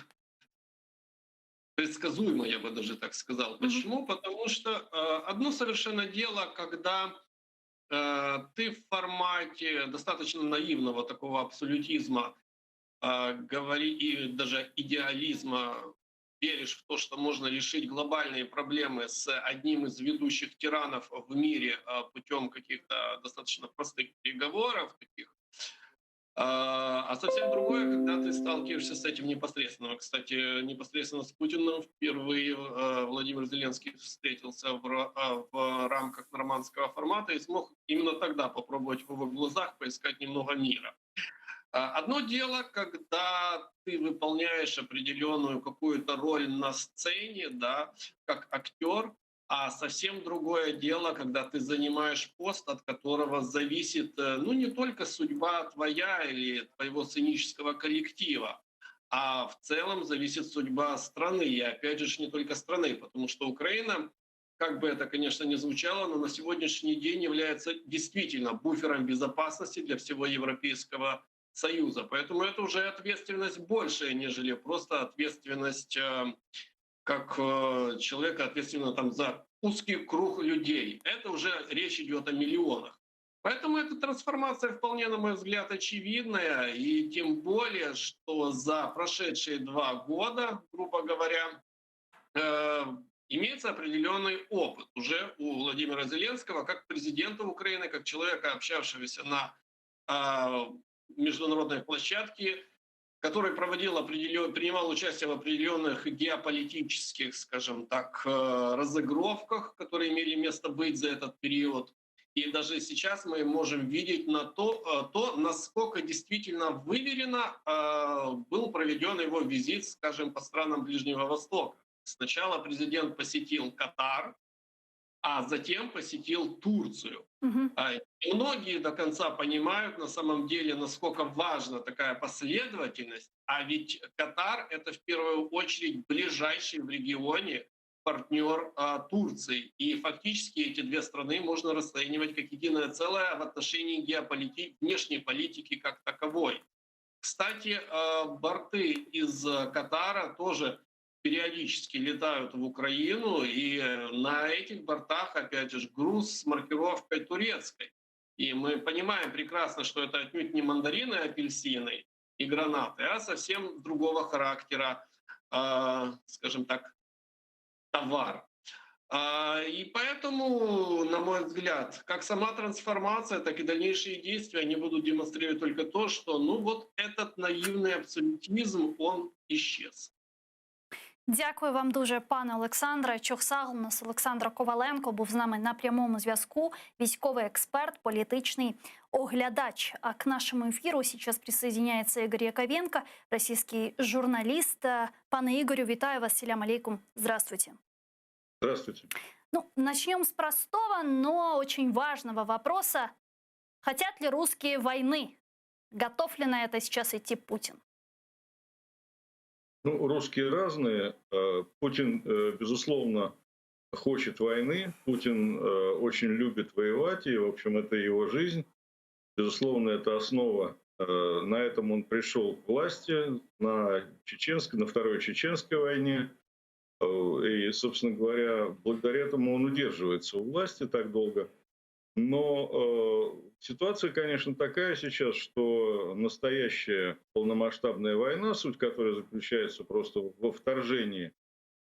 предсказуемо, я бы даже так сказал. Почему? Потому что одно совершенно дело, когда ты в формате достаточно наивного такого абсолютизма и даже идеализма веришь в то, что можно решить глобальные проблемы с одним из ведущих тиранов в мире путем каких-то достаточно простых переговоров, таких. А совсем другое, когда ты сталкиваешься с этим непосредственно. Кстати, непосредственно с Путиным впервые Владимир Зеленский встретился в рамках нормандского формата и смог именно тогда попробовать в его глазах поискать немного мира. Одно дело, когда ты выполняешь определенную какую-то роль на сцене, да, как актер, а совсем другое дело, когда ты занимаешь пост, от которого зависит, ну, не только судьба твоя или твоего сценического коллектива, а в целом зависит судьба страны. И опять же, не только страны, потому что Украина, как бы это, конечно, не звучало, но на сегодняшний день является действительно буфером безопасности для всего Европейского Союза. Поэтому это уже ответственность большая, нежели просто ответственность как человека, ответственного там за узкий круг людей. Это уже речь идет о миллионах. Поэтому эта трансформация вполне, на мой взгляд, очевидная. И тем более, что за прошедшие 2 года, грубо говоря, имеется определенный опыт уже у Владимира Зеленского как президента Украины, как человека, общавшегося на международной площадке, который принимал участие в определенных геополитических, скажем так, разыгровках, которые имели место быть за этот период. И даже сейчас мы можем видеть на то, насколько действительно выверенно был проведен его визит, скажем, по странам Ближнего Востока. Сначала президент посетил Катар, а затем посетил Турцию. И многие до конца понимают на самом деле, насколько важна такая последовательность. А ведь Катар — это в первую очередь ближайший в регионе партнер Турции. И фактически эти 2 страны можно расценивать как единое целое в отношении внешней политики как таковой. Кстати, борты из Катара тоже периодически летают в Украину, и на этих бортах, опять же, груз с маркировкой турецкой. И мы понимаем прекрасно, что это отнюдь не мандарины, апельсины и гранаты, а совсем другого характера, скажем так, товар. И поэтому, на мой взгляд, как сама трансформация, так и дальнейшие действия, они будут демонстрировать только то, что, ну вот этот наивный абсолютизм, он исчез. Дякую вам дуже, пане Олександре. Чохсал у нас Олександр Коваленко був з нами на прямому зв'язку. Військовий експерт, політичний оглядач. А к нашему эфиру сейчас присоединяется Игорь Яковенко, российский журналист. Пане Игорю, витаю вас, селям алейкум. Здравствуйте. Здравствуйте. Ну, начнем с простого, но очень важного вопроса. Хотят ли русские войны? Готов ли на это сейчас идти Путин? Ну, русские разные. Путин, безусловно, хочет войны. Путин очень любит воевать, и, в общем, это его жизнь. Безусловно, это основа. На этом он пришел к власти на Второй Чеченской войне. И, собственно говоря, благодаря этому он удерживается у власти так долго. Но ситуация, конечно, такая сейчас, что настоящая полномасштабная война, суть которой заключается просто во вторжении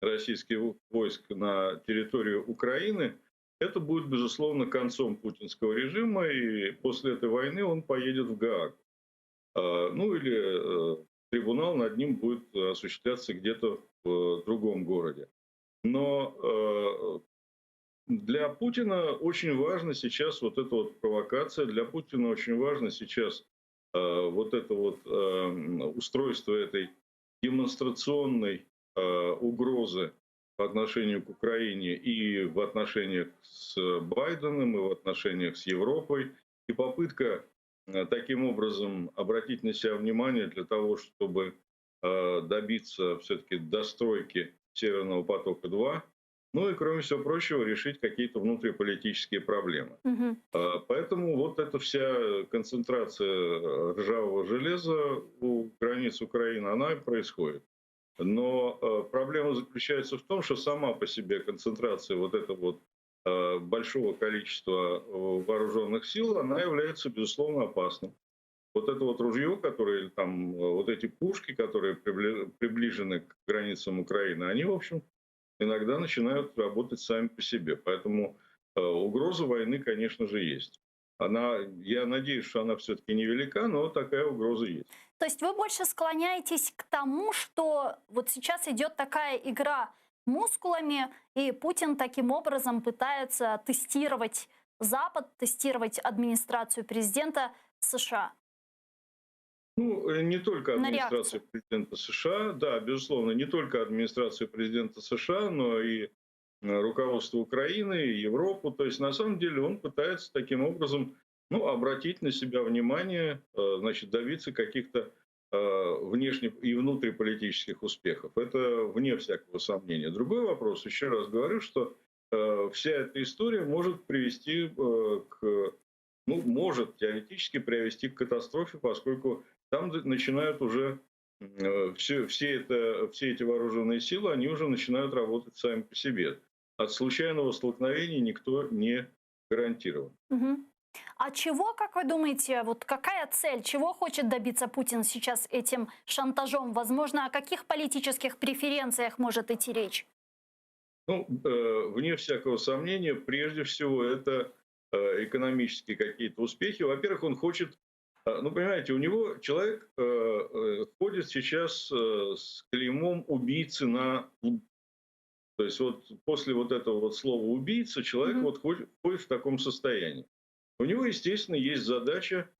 российских войск на территорию Украины, это будет, безусловно, концом путинского режима, и после этой войны он поедет в Гаагу. Ну или трибунал над ним будет осуществляться где-то в другом городе. Но для Путина очень важно сейчас вот эта вот провокация, для Путина очень важно сейчас вот это вот устройство этой демонстрационной угрозы по отношению к Украине и в отношениях с Байденом, и в отношениях с Европой. И попытка таким образом обратить на себя внимание для того, чтобы добиться все-таки достройки Северного потока-2, ну и, кроме всего прочего, решить какие-то внутриполитические проблемы. Мгм. Поэтому вот эта вся концентрация ржавого железа у границ Украины, она и происходит. Но проблема заключается в том, что сама по себе концентрация вот этого вот большого количества вооруженных сил, она является, безусловно, опасной. Вот это вот ружье, которое там, вот эти пушки, которые приближены к границам Украины, они, в общем, иногда начинают работать сами по себе. Поэтому угроза войны, конечно же, есть. Я надеюсь, что она все-таки невелика, но такая угроза есть. То есть вы больше склоняетесь к тому, что вот сейчас идет такая игра мускулами, и Путин таким образом пытается тестировать Запад, тестировать администрацию президента США. Ну, не только На администрация президента США, да, безусловно, не только администрация президента США, но и руководство Украины, и Европу. То есть, на самом деле, он пытается таким образом, ну, обратить на себя внимание, значит, добиться каких-то внешних и внутриполитических успехов. Это вне всякого сомнения. Другой вопрос, еще раз говорю, что вся эта история может привести ну, может теоретически привести к катастрофе, поскольку там начинают уже все эти вооруженные силы, они уже начинают работать сами по себе. От случайного столкновения никто не гарантирован. Мгм. А чего, как вы думаете, вот какая цель, чего хочет добиться Путин сейчас этим шантажом? Возможно, о каких политических преференциях может идти речь? Ну, вне всякого сомнения, прежде всего, это экономические какие-то успехи. Во-первых, он хочет, ну, понимаете, у него человек ходит сейчас с клеймом убийцы на... То есть вот после вот этого вот слова «убийца» человек вот ходит в таком состоянии. У него, естественно, есть задача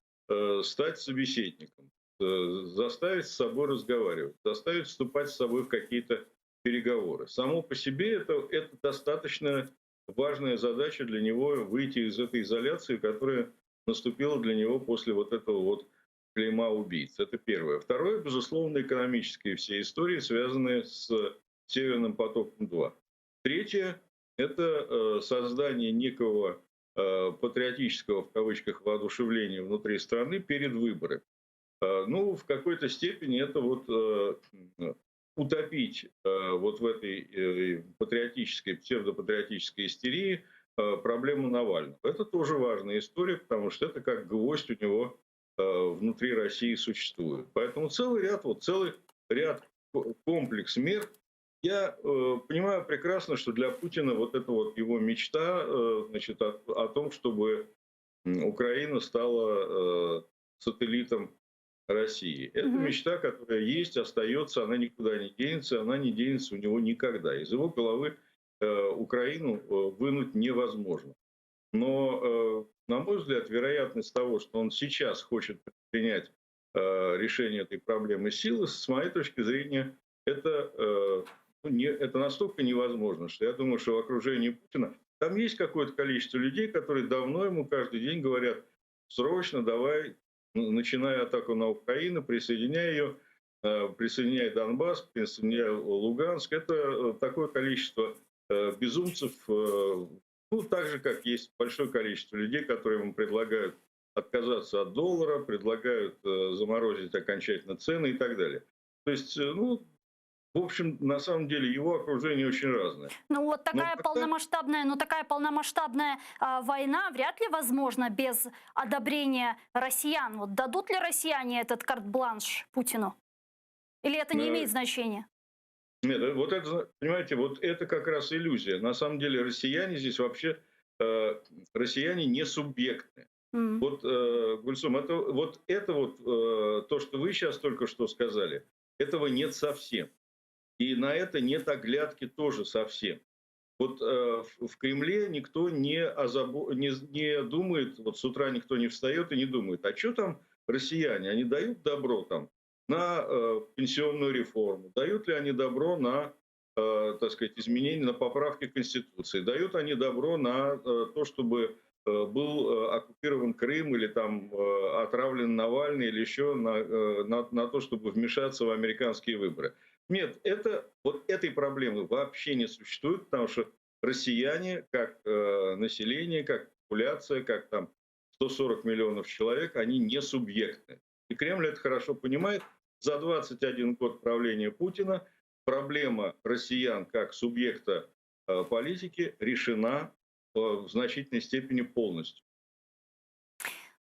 стать собеседником, заставить с собой разговаривать, заставить вступать с собой в какие-то переговоры. Само по себе это достаточно важная задача для него выйти из этой изоляции, которая наступила для него после вот этого вот клейма убийц. Это первое. Второе, безусловно, экономические все истории, связанные с Северным потоком-2. Третье – это создание некого патриотического, в кавычках, воодушевления внутри страны перед выборами. Ну, в какой-то степени это вот утопить вот в этой патриотической, псевдопатриотической истерии проблему Навального. Это тоже важная история, потому что это как гвоздь у него внутри России существует. Поэтому целый ряд комплекс мер. Я понимаю прекрасно, что для Путина вот это вот его мечта, значит, о том, чтобы Украина стала сателлитом России. Это мечта, которая есть, остается, она никуда не денется у него никогда. Из его головы Украину вынуть невозможно. Но, на мой взгляд, вероятность того, что он сейчас хочет принять решение этой проблемы силы, с моей точки зрения, это настолько невозможно, что я думаю, что в окружении Путина там есть какое-то количество людей, которые давно ему каждый день говорят: срочно давай, начиная атаку на Украину, присоединяй ее, присоединяй Донбасс, присоединяй Луганск. Это такое количество безумцев, ну, так же, как есть большое количество людей, которые ему предлагают отказаться от доллара, предлагают заморозить окончательно цены и так далее. То есть, ну, в общем, на самом деле его окружение очень разное. Ну вот такая полномасштабная война вряд ли возможна без одобрения россиян. Вот дадут ли россияне этот карт-бланш Путину? Или это не имеет значения? Нет, вот это, понимаете, вот это как раз иллюзия. На самом деле россияне здесь вообще, россияне не субъектны. Вот, Гульсум, это то, что вы сейчас только что сказали, этого нет совсем. И на это нет оглядки тоже совсем. Вот в Кремле никто не думает, вот с утра никто не встает и не думает, а что там россияне, они дают добро там на пенсионную реформу, дают ли они добро на так сказать, изменений, на поправки Конституции. Дают они добро на то, чтобы был оккупирован Крым или там отравлен Навальный или еще на то, чтобы вмешаться в американские выборы. Нет, вот этой проблемы вообще не существует, потому что россияне, как население, как популяция, как там 140 миллионов человек, они не субъектны. И Кремль это хорошо понимает. За 21 год правления Путина проблема россиян как субъекта политики решена в значительной степени полностью.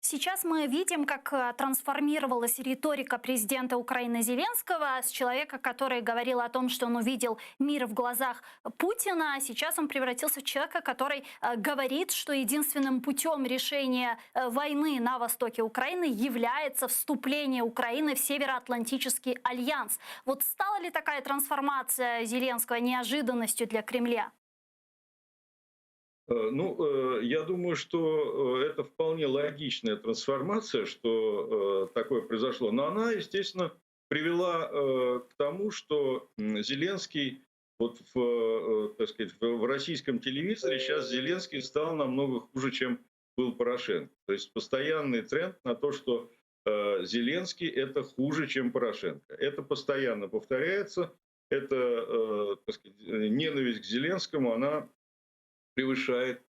Сейчас мы видим, как трансформировалась риторика президента Украины Зеленского с человека, который говорил о том, что он увидел мир в глазах Путина. Сейчас он превратился в человека, который говорит, что единственным путем решения войны на востоке Украины является вступление Украины в Североатлантический альянс. Вот стала ли такая трансформация Зеленского неожиданностью для Кремля? Ну, я думаю, что это вполне логичная трансформация, что такое произошло. Но она, естественно, привела к тому, что Зеленский, вот так сказать, в российском телевизоре сейчас Зеленский стал намного хуже, чем был Порошенко. То есть постоянный тренд на то, что Зеленский это хуже, чем Порошенко. Это постоянно повторяется. Это, так сказать, ненависть к Зеленскому, она превышает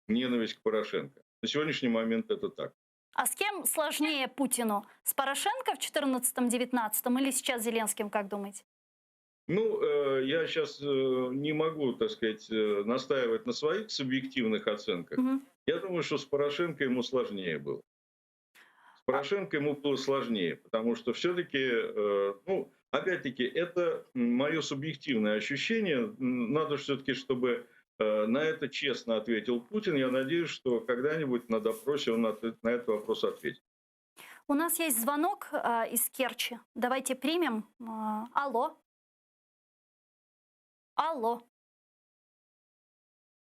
ненависть к Порошенко. На сегодняшний момент это так. А с кем сложнее Путину? С Порошенко в 2014-2019 или сейчас с Зеленским, как думаете? Ну, я сейчас не могу, так сказать, настаивать на своих субъективных оценках. Я думаю, что с Порошенко ему сложнее было. С Порошенко ему было сложнее, потому что все-таки, ну, опять-таки, это мое субъективное ощущение. Надо все-таки, чтобы на это честно ответил Путин. Я надеюсь, что когда-нибудь на допросе он на этот вопрос ответит. У нас есть звонок из Керчи. Давайте примем. Алло. Алло.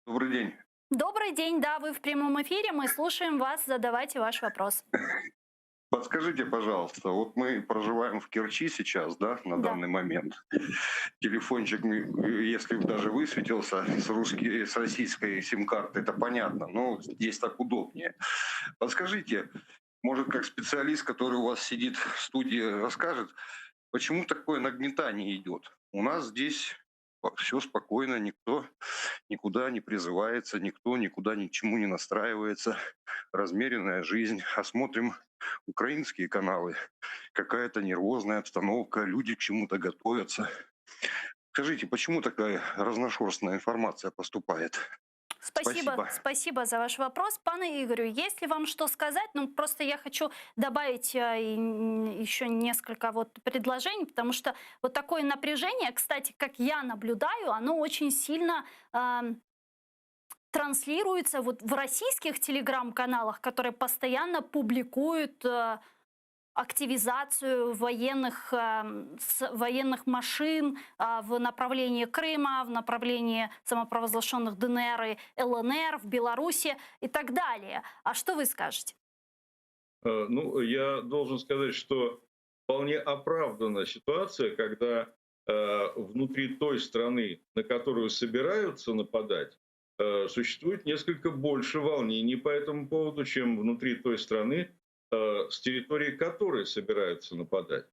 Добрый день. Добрый день, да, вы в прямом эфире. Мы слушаем вас. Задавайте ваш вопрос. Подскажите, пожалуйста, вот мы проживаем в Керчи сейчас, да, на данный момент. Телефончик, если даже высветился с российской сим-карты, это понятно, но здесь так удобнее. Подскажите, может, как специалист, который у вас сидит в студии, расскажет, почему такое нагнетание идет? У нас здесь все спокойно, никто никуда не призывается, никто никуда ни к чему не настраивается. Размеренная жизнь. А смотрим украинские каналы. Какая-то нервозная обстановка, люди к чему-то готовятся. Скажите, почему такая разношерстная информация поступает? Спасибо за ваш вопрос. Пане Игорю, есть ли вам что сказать? Ну, просто я хочу добавить еще несколько вот предложений, потому что вот такое напряжение, кстати, как я наблюдаю, оно очень сильно транслируется вот в российских телеграм-каналах, которые постоянно публикуют активизацию военных машин в направлении Крыма, в направлении самопровозглашенных ДНР и ЛНР, в Беларуси и так далее. А что вы скажете? Ну, я должен сказать, что вполне оправдана ситуация, когда внутри той страны, на которую собираются нападать, существует несколько больше волнений по этому поводу, чем внутри той страны, с территории которой собираются нападать.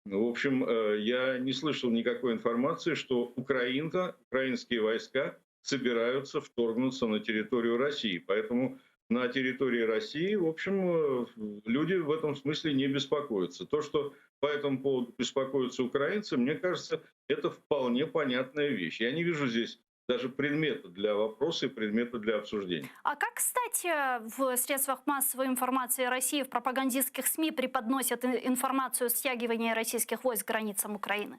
В общем, я не слышал никакой информации, что украинские войска собираются вторгнуться на территорию России. Поэтому на территории России, в общем, люди в этом смысле не беспокоятся. То, что по этому поводу беспокоятся украинцы, мне кажется, это вполне понятная вещь. Я не вижу здесь даже предмета для вопроса и предмета для обсуждения. А как, кстати, в средствах массовой информации России, в пропагандистских СМИ преподносят информацию о стягивании российских войск к границам Украины?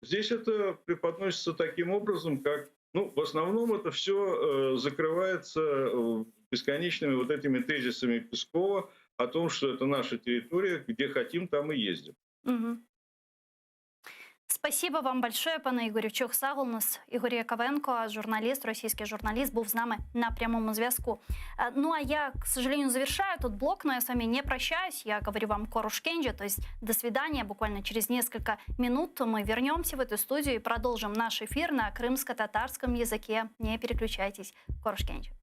Здесь это преподносится таким образом, как, ну, в основном это все закрывается бесконечными вот этими тезисами Пескова о том, что это наша территория, где хотим, там и ездим. Угу. Спасибо вам большое, пане Ігорю. Чух Сагул, у нас Ігор Яковенко, журналист, российский журналист, был с нами на прямом зв'язку. Ну а я, к сожалению, завершаю тот блок, но я с вами не прощаюсь. Я говорю вам корушкенджи, то есть до свидания. Буквально через несколько минут мы вернемся в эту студию и продолжим наш эфир на крымско-татарском языке. Не переключайтесь. Корушкенджи.